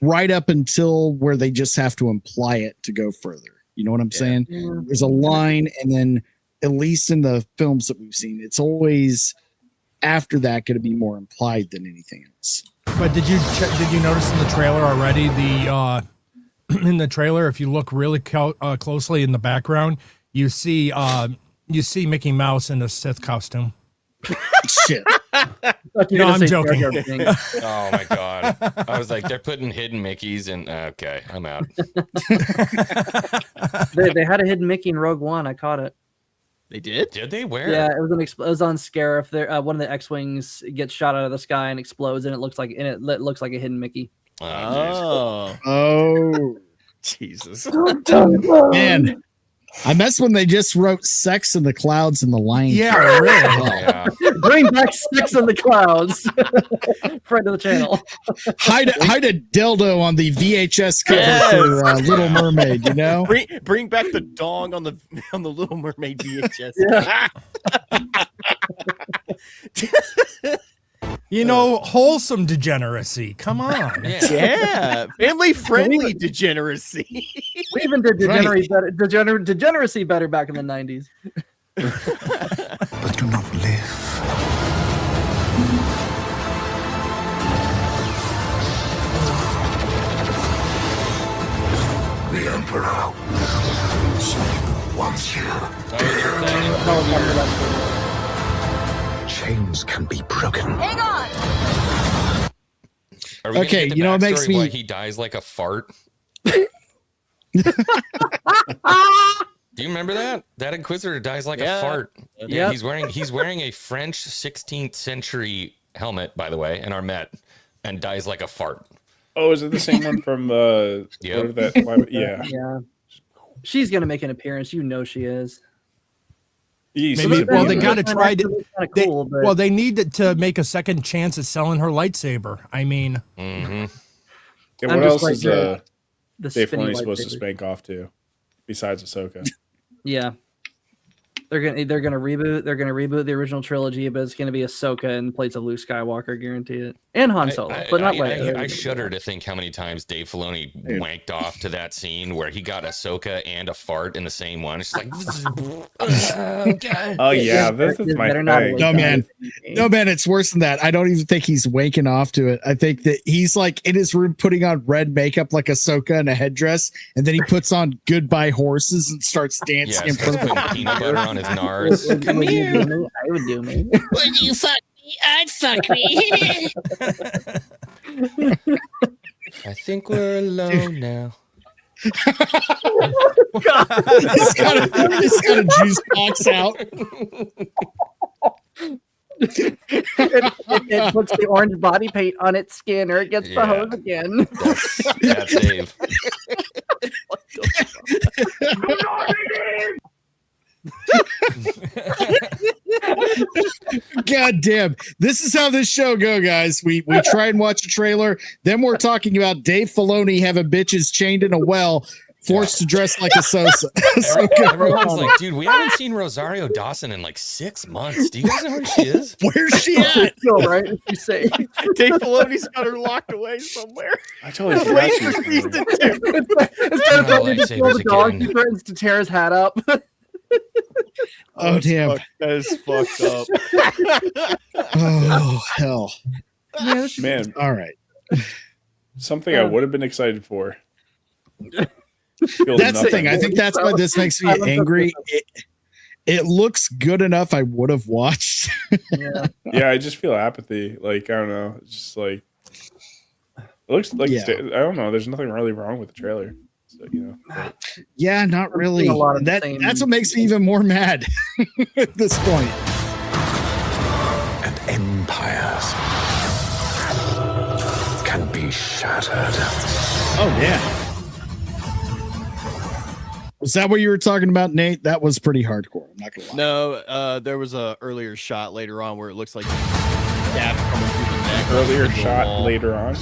right up until where they just have to imply it to go further. You know what I'm saying? Yeah. There's a line, and then at least in the films that we've seen, it's always after that going to be more implied than anything else. But did you notice in the trailer already in the trailer, if you look really closely in the background, you see Mickey Mouse in a Sith costume. Shit. No, I'm joking. Oh my god! I was like, they're putting hidden Mickeys in. Okay, I'm out. they had a hidden Mickey in Rogue One. I caught it. They did? Did they? Where? Yeah, it was on Scarif. There, one of the X-wings gets shot out of the sky and explodes, and it looks like a hidden Mickey. Oh, Jesus! Man, I mess when they just wrote "Sex in the Clouds" in the line. Yeah, really. Yeah. Bring back Sex in the Clouds. Friend of the channel. Hide a dildo on the VHS cover for Little Mermaid. You know, bring back the dong on the Little Mermaid VHS. Yeah. You know, wholesome degeneracy. Come on. Yeah. Family friendly degeneracy. We even did degeneracy better back in the 90s. But do not live. The Emperor wants you. Chains can be broken. Hang on. Are we gonna Okay, get the you know, it makes backstory me- why he dies like a fart. Do you remember that? That Inquisitor dies like a fart. Yeah, he's wearing a French 16th century helmet, by the way, in Armet, and dies like a fart. Oh, is it the same one from Yeah. She's gonna make an appearance. You know she is. Maybe, well, they got to try to. Cool, well, they need to make a second chance at selling her lightsaber. I mean, And what else is Dave Filoni supposed to spank off to, besides Ahsoka? Yeah. They're gonna reboot the original trilogy, but it's gonna be Ahsoka and plates of Luke Skywalker, guarantee it, and Han Solo, but not Leia. I shudder to think how many times Dave Filoni wanked off to that scene where he got Ahsoka and a fart in the same one. It's just like, oh yeah, this is my thing. No man, it's worse than that. I don't even think he's waking off to it. I think that he's like in his room putting on red makeup like Ahsoka and a headdress, and then he puts on Goodbye Horses and starts dancing in purple. Peanut butter on his nars. Come here. I would do me. Would you fuck me? I'd fuck me. I think we're alone now. He's got a juice box out. It puts the orange body paint on its skin, or it gets the hose again. That's Dave. God damn. This is how this show go, guys. We try and watch a trailer, then we're talking about Dave Filoni having bitches chained in a well, forced to dress like a Sosa. Everyone's like, dude, we haven't seen Rosario Dawson in like 6 months. Do you guys know where she is? Where's she at? Right? You say Dave Filoni's got her locked away somewhere. I totally forgot she was coming. Instead of helping to kill the dog, he threatens to tear his hat up. Oh damn. That is fucked up. Oh hell. Man, all right. Something I would have been excited for. That's the thing. I think that's why this makes me angry. It looks good enough. I would have watched. Yeah, I just feel apathy. Like, I don't know. It's just like, it looks like, I don't know. There's nothing really wrong with the trailer. So, you know. Yeah, not really. A lot of That's what makes me even more mad at this point. And empires can be shattered. Oh, yeah. Was that what you were talking about, Nate? That was pretty hardcore. I'm not gonna lie. No, there was a earlier shot later on where it looks like stab coming through the neck. Earlier shot later on.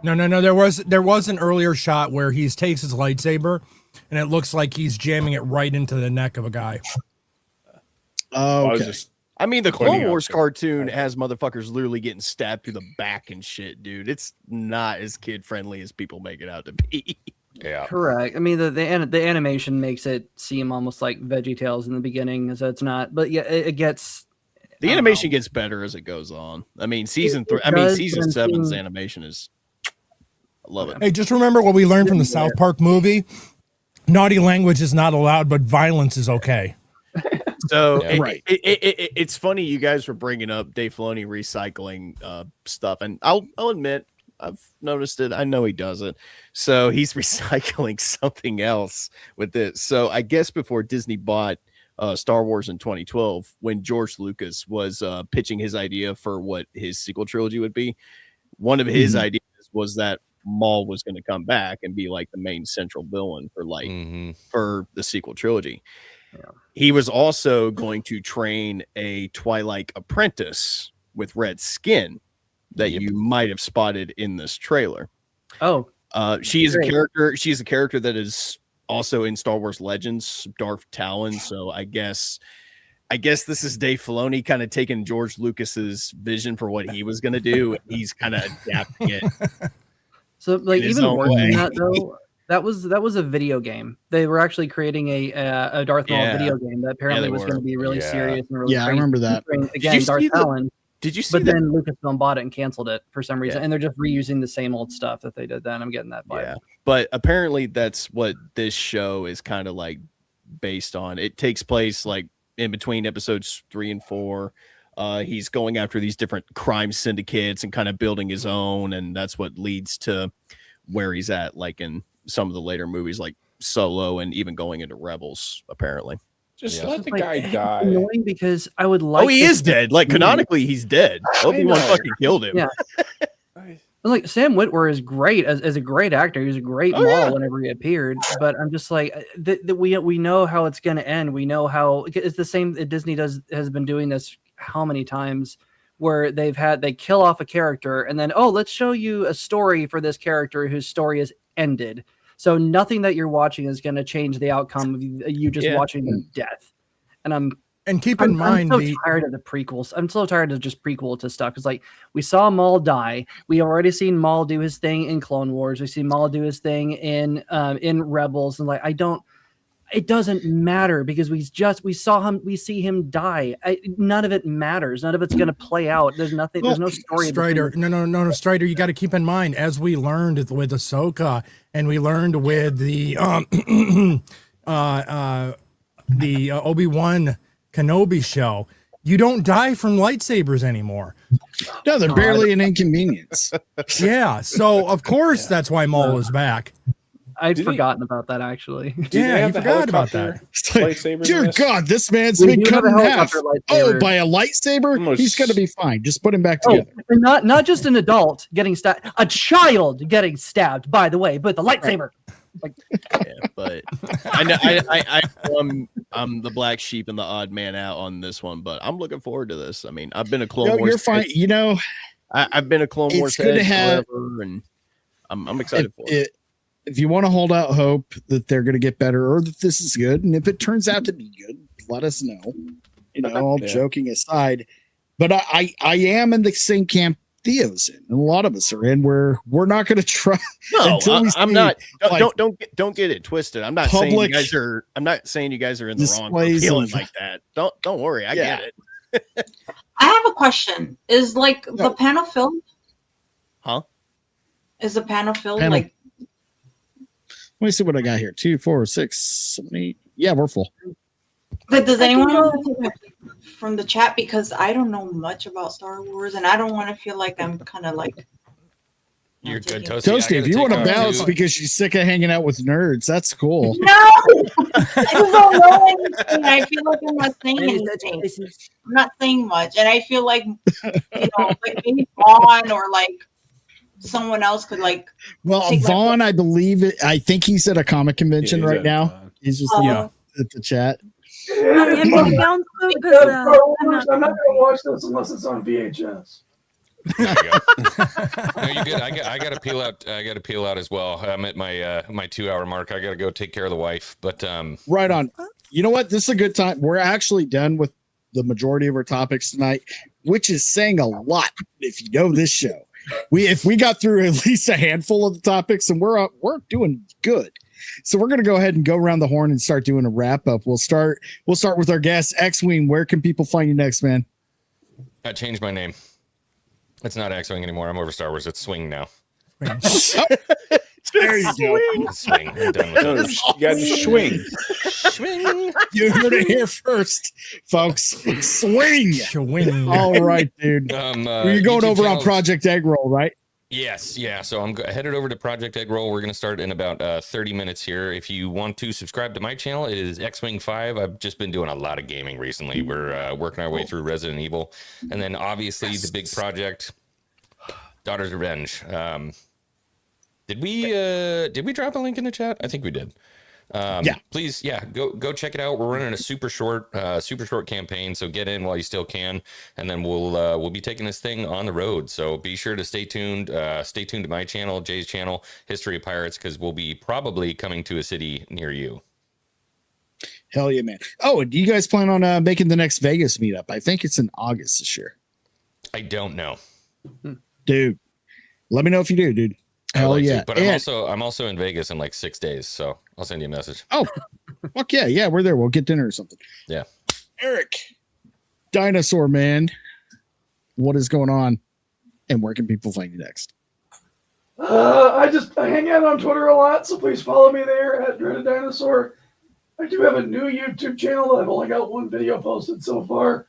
No. There was an earlier shot where he takes his lightsaber, and it looks like he's jamming it right into the neck of a guy. Oh, okay. I mean, the Clone Wars cartoon has motherfuckers literally getting stabbed through the back and shit, dude. It's not as kid friendly as people make it out to be. Yeah, correct. I mean, the animation makes it seem almost like VeggieTales in the beginning, so it's not. But yeah, it gets. The animation gets better as it goes on. I mean, season 7's animation is. I love it. Hey, just remember what we learned from the South Park movie: naughty language is not allowed, but violence is okay. So it's funny you guys were bringing up Dave Filoni recycling stuff, and I'll admit I've noticed it. I know he does it. So he's recycling something else with this. So I guess before Disney bought Star Wars in 2012, when George Lucas was pitching his idea for what his sequel trilogy would be, one of his ideas was that Maul was going to come back and be like the main central villain for for the sequel trilogy. Yeah. He was also going to train a Twilight apprentice with red skin that you might have spotted in this trailer. Oh, she is a character. She's a character that is also in Star Wars Legends, Darth Talon. So I guess this is Dave Filoni kind of taking George Lucas's vision for what he was going to do. He's kind of adapting it. So like even worse than that though. That was a video game. They were actually creating a Darth Maul video game that apparently was going to be really serious and really I remember that. Again, Darth Talon. Did you see But then Lucasfilm bought it and canceled it for some reason, and they're just reusing the same old stuff that they did then. I'm getting that vibe. Yeah, but apparently that's what this show is kind of like based on. It takes place like in between episodes 3 and 4. He's going after these different crime syndicates and kind of building his own, and that's what leads to where he's at, like in some of the later movies like Solo and even going into Rebels, apparently. Just let the guy die. Annoying because I would like. Oh, he is dead. Like canonically, he's dead. Obi-Wan fucking killed him. Yeah. Like Sam Witwer is great as a great actor. He was a great Maul whenever he appeared. But I'm just like we know how it's going to end. We know how it's the same. Disney has been doing this how many times where they kill off a character and then let's show you a story for this character whose story is ended. So nothing that you're watching is going to change the outcome of you just watching their death. And keep in mind, I'm so tired of the prequels. I'm so tired of just prequel to stuff. Because like we saw Maul die. We already seen Maul do his thing in Clone Wars. We see Maul do his thing in Rebels. And like it doesn't matter because we see him die. None of it matters. None of it's going to play out. There's nothing. There's no story. Strider, no, Strider. You got to keep in mind, as we learned with Ahsoka, and we learned with the Obi-Wan Kenobi show, you don't die from lightsabers anymore. No, they're barely an inconvenience. Yeah, so of course that's why Maul is back. I'd forgotten about that actually. Yeah, you forgot about that. Dear God, this man's been cut in half. Oh, by a lightsaber? He's going to be fine. Just put him back together. Not just an adult getting stabbed, a child getting stabbed, by the way, but the lightsaber. Like, but I'm the black sheep and the odd man out on this one, but I'm looking forward to this. I mean, I've been a Clone Wars. You're fine. I've been a Clone Wars good to have, forever, and I'm excited for it. If you want to hold out hope that they're going to get better or that this is good, and if it turns out to be good, let us know. All joking aside, but I am in the same camp Theo's in, and a lot of us are in, where we're not going to try. No, I'm not. Don't get it twisted. I'm not saying you guys are. I'm not saying you guys are in the wrong for feeling like that. Don't worry. I get it. I have a question. Is the panel filled? Huh? Is the panel filled? Let me see what I got here. 2, 4, 6, 7, 8. Yeah, we're full. But does anyone know from the chat? Because I don't know much about Star Wars, and I don't want to feel like I'm kind of like. You're good, Toasty. Toasty, if you want to bounce because she's sick of hanging out with nerds, that's cool. No, I don't know anything. I feel like I'm not saying anything. I'm not saying much, and I feel like like maybe Vaughn or like someone else could like. Well, Vaughn, I believe it. I think he's at a comic convention right now. He's just Yeah. at the chat. I'm not going to watch this unless it's on VHS. There you go. No, you good. I got to peel out. I got to peel out as well. I'm at my 2 hour mark. I got to go take care of the wife. But right on. You know what? This is a good time. We're actually done with the majority of our topics tonight, which is saying a lot. If you know this show, if we got through at least a handful of the topics, and we're doing good. So we're going to go ahead and go around the horn and start doing a wrap up. We'll start with our guest, Xwing. Where can people find you next, man? I changed my name. It's not Xwing anymore. I'm over Star Wars. It's Swing now. There you go. Swing. I'm done with it. You got to swing. Swing. You heard it here first, folks. Swing. Swing. All right, dude. You're going over on Project Egg Roll, right? Yes, yeah. So I'm headed over to Project Egg Roll. We're going to start in about 30 minutes here. If you want to subscribe to my channel, it is Xwing 5. I've just been doing a lot of gaming recently. We're working our way through Resident Evil, and then obviously the big project, Daughter's Revenge. Did we drop a link in the chat? I think we did. Yeah. Please, go check it out. We're running a super short campaign, so get in while you still can, and then we'll be taking this thing on the road. So be sure to stay tuned. Stay tuned to my channel, Jay's channel, History of Pirates, because we'll be probably coming to a city near you. Hell yeah, man! Oh, do you guys plan on making the next Vegas meetup? I think it's in August this year. I don't know, dude. Let me know if you do, dude. Hell like yeah! But I'm also in Vegas in like 6 days, so I'll send you a message. Oh, fuck yeah, we're there. We'll get dinner or something. Yeah. Erik, Dinosaur Man, what is going on, and where can people find you next? I hang out on Twitter a lot, so please follow me there at Dreaded Dinosaur. I do have a new YouTube channel. I've only got one video posted so far,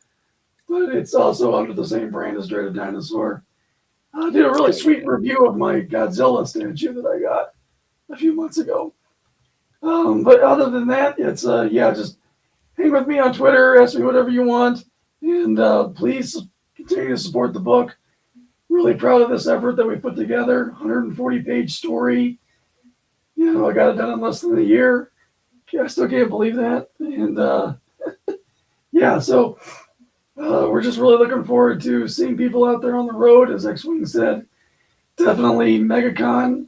but it's also under the same brand as Dreaded Dinosaur. I did a really sweet review of my Godzilla statue that I got a few months ago. But other than that, it's just hang with me on Twitter, ask me whatever you want, and please continue to support the book. Really proud of this effort that we put together. 140-page story. I got it done in less than a year. I still can't believe that. And so we're just really looking forward to seeing people out there on the road, as Xwing said. Definitely MegaCon.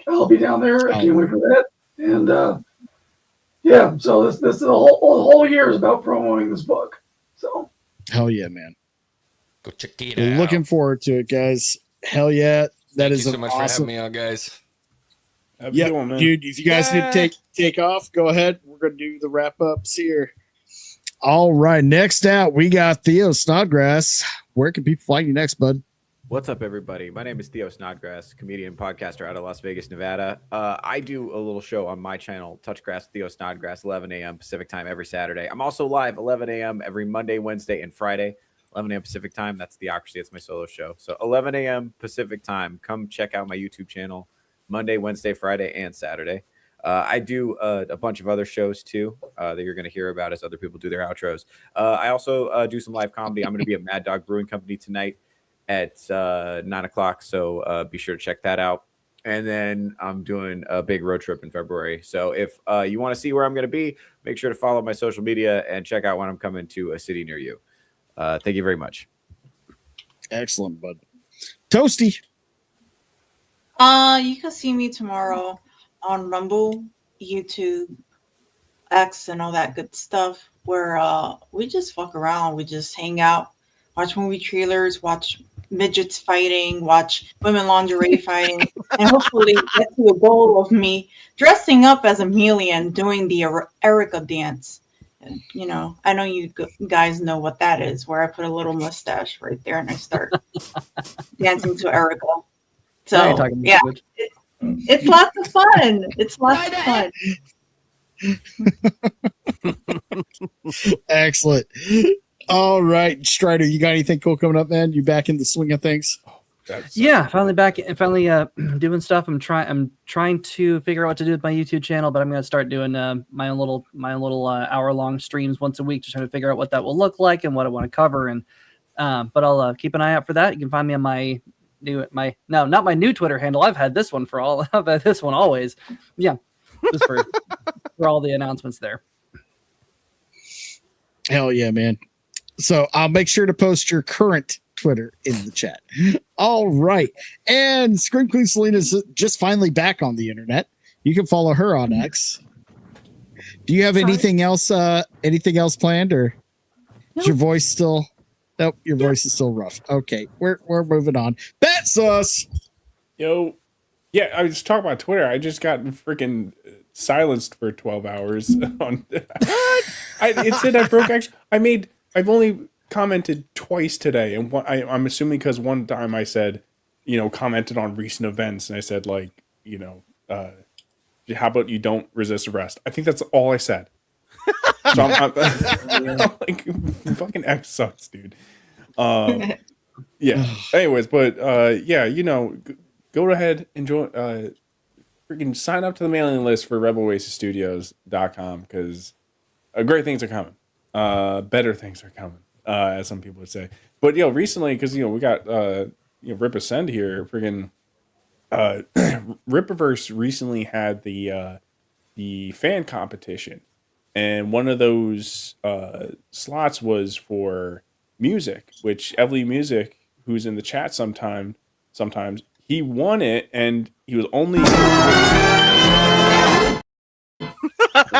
I'll be down there. I can't wait for that. And so this the whole year is about promoting this book. So hell yeah, man. Go check it We're out. looking forward to it, guys. Hell yeah. Thank you so much for having me on, guys. Yeah, dude, if you guys need to take off, go ahead. We're going to do the wrap ups here. All right. Next out, we got Theo Snodgrass. Where can people find you next, bud? What's up, everybody? My name is Theo Snodgrass, comedian and podcaster out of Las Vegas, Nevada. I do a little show on my channel, Touchgrass Theo Snodgrass, 11 a.m. Pacific time every Saturday. I'm also live 11 a.m. every Monday, Wednesday, and Friday. 11 a.m. Pacific time. That's Theocracy. That's my solo show. So 11 a.m. Pacific time. Come check out my YouTube channel Monday, Wednesday, Friday, and Saturday. I do a bunch of other shows too that you're going to hear about as other people do their outros. I also do some live comedy. I'm going to be at Mad Dog Brewing Company tonight at 9 o'clock. So be sure to check that out. And then I'm doing a big road trip in February. So if you want to see where I'm going to be, make sure to follow my social media and check out when I'm coming to a city near you. Thank you very much. Excellent, bud. Toasty. You can see me tomorrow on Rumble, YouTube, X, and all that good stuff, where we just fuck around. We just hang out, watch movie trailers, watch midgets fighting, watch women lingerie fighting, and hopefully get to the goal of me dressing up as a chameleon doing the Erica dance. And, I know you guys know what that is, where I put a little mustache right there and I start dancing to Erica. So, yeah, it's lots of fun. It's lots of fun. Excellent. All right, Strider, you got anything cool coming up, man? You back in the swing of things? Yeah, finally back and finally doing stuff. I'm trying to figure out what to do with my YouTube channel, but I'm going to start doing my own little hour-long streams once a week, just trying to figure out what that will look like and what I want to cover. And but I'll keep an eye out for that. You can find me on not my new Twitter handle. I've had this one always. Yeah, just for for all the announcements there. Hell yeah, man. So I'll make sure to post your current Twitter in the chat. All right. And Scream Queen Selena's just finally back on the internet. You can follow her on X. Do you have anything else planned, or is your voice still? Nope, your voice is still rough. Okay, we're moving on. Battsauce. Yo, yeah, I was talking about Twitter. I just got freaking silenced for 12 hours on. It said I broke. Actually, I've only commented twice today, and I'm assuming because one time I said, commented on recent events, and I said how about you don't resist arrest? I think that's all I said. So I'm like, fucking X sucks, dude. Yeah. Anyways, but go ahead and join. Freaking sign up to the mailing list for RebelRaceStudios.com because great things are coming. Better things are coming, as some people would say. But recently, because we got Rip Ascend here, freaking. Rippaverse recently had the fan competition, and one of those slots was for music, which Evely Music, who's in the chat sometimes he won it, and he was only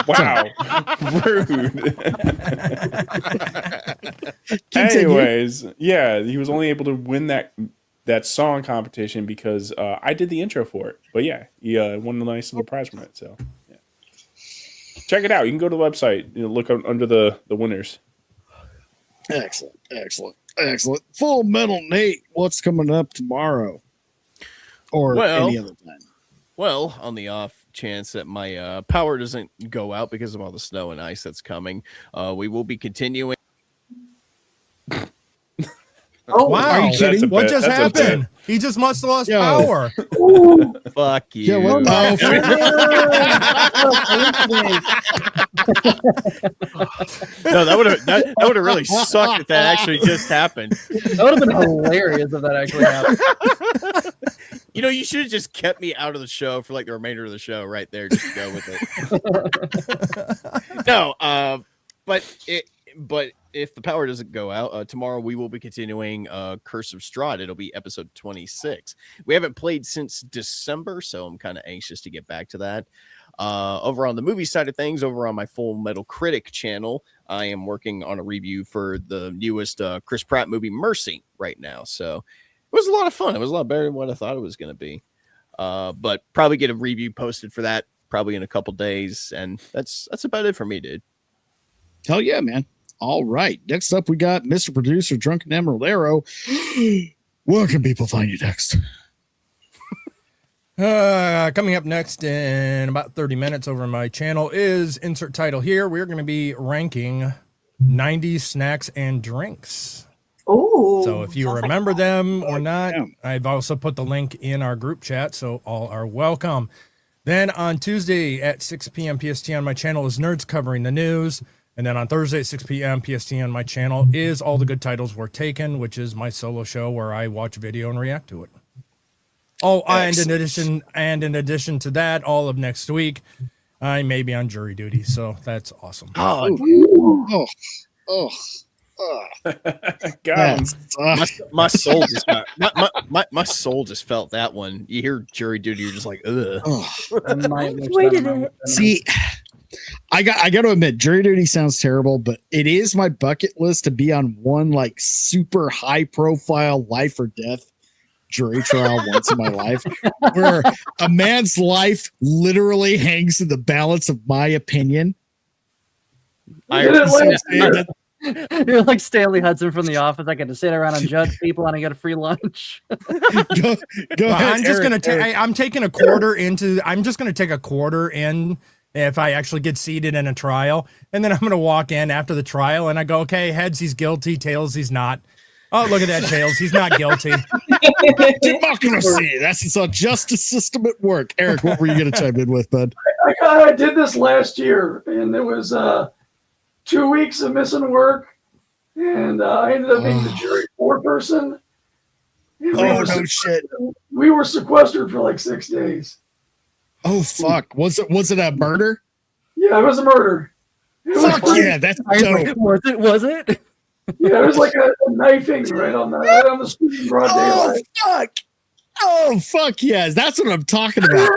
wow, rude. Anyways, yeah, he was only able to win that song competition because I did the intro for it. But yeah, he won a nice little prize from it. So yeah, check it out. You can go to the website. Look under the winners. Excellent. Full Metal Nate, what's coming up tomorrow or any other time? Well, on the off chance that my power doesn't go out because of all the snow and ice that's coming, we will be continuing. Oh, wow. Are you kidding? What just happened? He just must have lost power. Fuck you. Yeah, what No, that would have really sucked if that actually just happened. That would have been hilarious if that actually happened. You should have just kept me out of the show for like the remainder of the show right there. Just go with it. No, but if the power doesn't go out, tomorrow we will be continuing Curse of Strahd. It'll be episode 26. We haven't played since December, so I'm kind of anxious to get back to that. Over on the movie side of things, over on my Full Metal Critic channel, I am working on a review for the newest Chris Pratt movie, Mercy, right now. So it was a lot of fun. It was a lot better than what I thought it was going to be. But probably get a review posted for that probably in a couple days. And that's about it for me, dude. Hell yeah, man. All right. Next up, we got Mr. Producer, Drunken Emerald Arrow. Where can people find you next? Coming up next in about 30 minutes over on my channel is insert title here. We're going to be ranking 90s snacks and drinks. Oh, so if you remember them or not, I've also put the link in our group chat, so all are welcome. Then on Tuesday at 6 p.m. PST on my channel is Nerds Covering the News. And then on Thursday at 6 p.m. PST on my channel is All the Good Titles Were Taken, which is my solo show where I watch video and react to it. Oh, and in addition to that, all of next week, I may be on jury duty, so that's awesome. God, my soul just my soul just felt that one. You hear jury duty, you're just like, ugh. See, I got to admit, jury duty sounds terrible, but it is my bucket list to be on one like super high profile life or death jury trial once in my life, where a man's life literally hangs in the balance of my opinion. You're like Stanley Hudson from The Office. I get to sit around and judge people, and I get a free lunch. Go ahead. I'm taking a quarter into. I'm just gonna take a quarter in. If I actually get seated in a trial, and then I'm going to walk in after the trial and I go, okay, heads, he's guilty. Tails, he's not. Oh, look at that, Tails. He's not guilty. Democracy. That's the justice system at work. Eric, what were you going to chime in with, bud? I did this last year, and it was 2 weeks of missing work, and I ended up being the jury foreperson. No shit. We were sequestered for like 6 days. Oh fuck! Was it a murder? Yeah, Yeah, it was a murder. Fuck yeah, that's dope. Was it? Yeah, it was like a knifing right on the street in broad daylight. Fuck. Oh, fuck yes. That's what I'm talking about.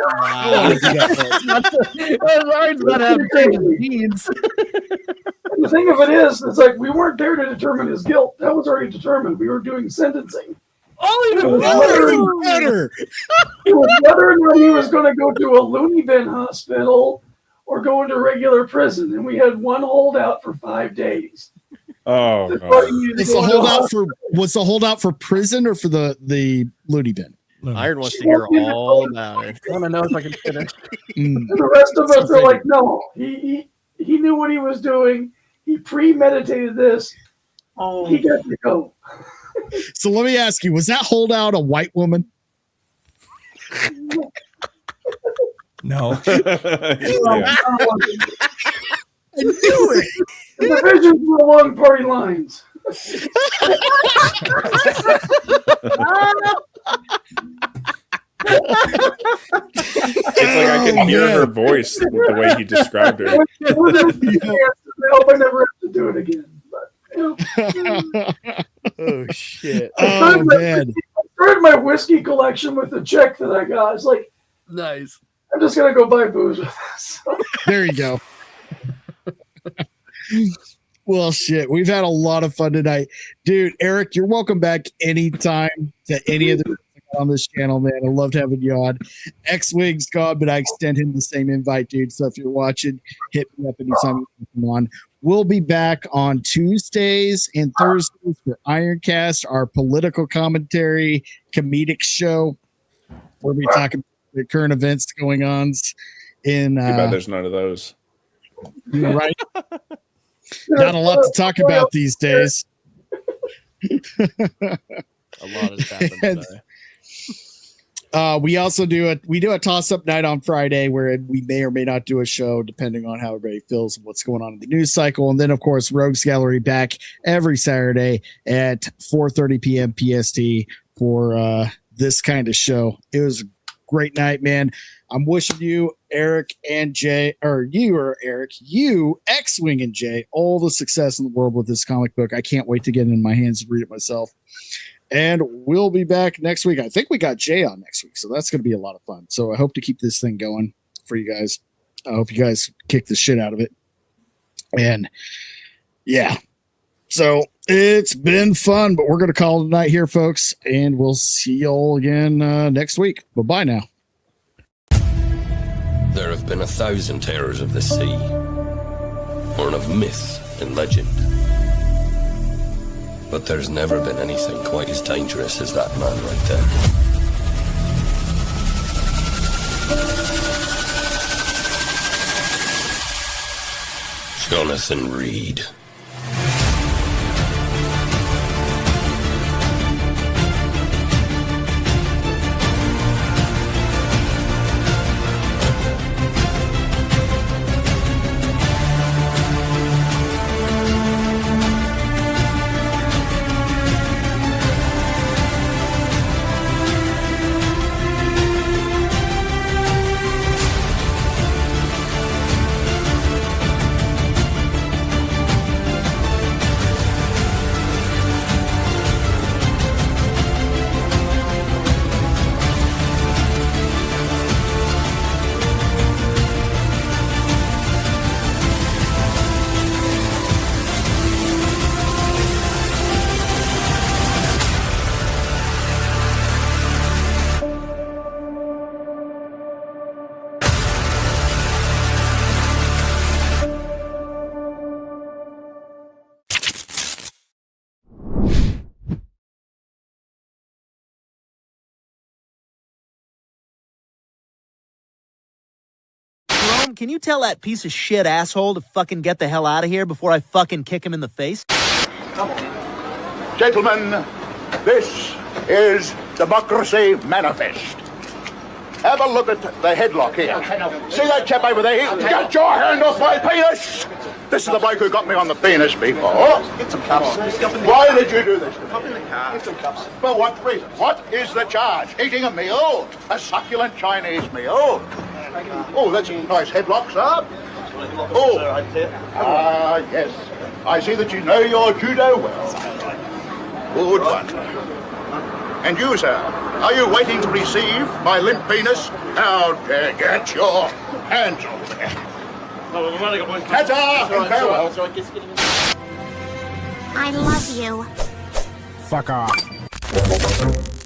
The thing of it is, it's like we weren't there to determine his guilt. That was already determined. We were doing sentencing. Even better. It was whether or not he was going to go to a loony bin hospital or go into regular prison. And we had one holdout for 5 days. Oh, was the holdout for prison or for the loony bin? Iron wants to hear all about it. I want to know if I can finish. And the rest of us are like, no, he knew what he was doing. He premeditated this. Oh, he got to go. So let me ask you, was that holdout a white woman? No. I knew it. The divisions were along party lines. It's like I can hear her voice with the way he described her. I hope I never have to do it again. But, you know. Oh shit! Oh man! I started my whiskey collection with the check that I got. It's like, nice. I'm just gonna go buy booze with this. There you go. Well, shit, we've had a lot of fun tonight, dude. Erik, you're welcome back anytime to any of the on this channel, man. I loved having you on. Xwing's gone, but I extend him the same invite, dude. So if you're watching, hit me up anytime you come on. We'll be back on Tuesdays and Thursdays for Ironcast, our political commentary comedic show, where we talk about the current events going on in. Too bad there's none of those. Right. Not a lot to talk about these days. A lot has happened today. We also do a toss-up night on Friday where we may or may not do a show depending on how everybody feels and what's going on in the news cycle. And then, of course, Rogues Gallery back every Saturday at 4:30 p.m. PST for this kind of show. It was a great night, man. I'm wishing you, Erik and Jay, or Erik, Xwing and Jay, all the success in the world with this comic book. I can't wait to get it in my hands and read it myself. And we'll be back next week. I think we got Jay on next week, so that's going to be a lot of fun. So I hope to keep this thing going for you guys. I hope you guys kick the shit out of it. And yeah, so it's been fun, but we're going to call it a night here, folks, and we'll see you all again next week. Bye-bye now. There have been 1,000 terrors of the sea, born of myth and legend. But there's never been anything quite as dangerous as that man right there. Jonathan Reed. Can you tell that piece of shit asshole to fucking get the hell out of here before I fucking kick him in the face? Gentlemen, this is Democracy Manifest. Have a look at the headlock here. See that chap over there? Get your hand off my penis! This is the bloke who got me on the penis before. Get some cups. Why did you do this? Get some cups. For what reason? What is the charge? Eating a meal? A succulent Chinese meal? Oh, that's a nice headlock, sir. Oh, yes. I see that you know your judo well. Good one. And you, sir, are you waiting to receive my limp penis? Now, get your hands off there. Ta-ta and farewell. I love you. Fuck off.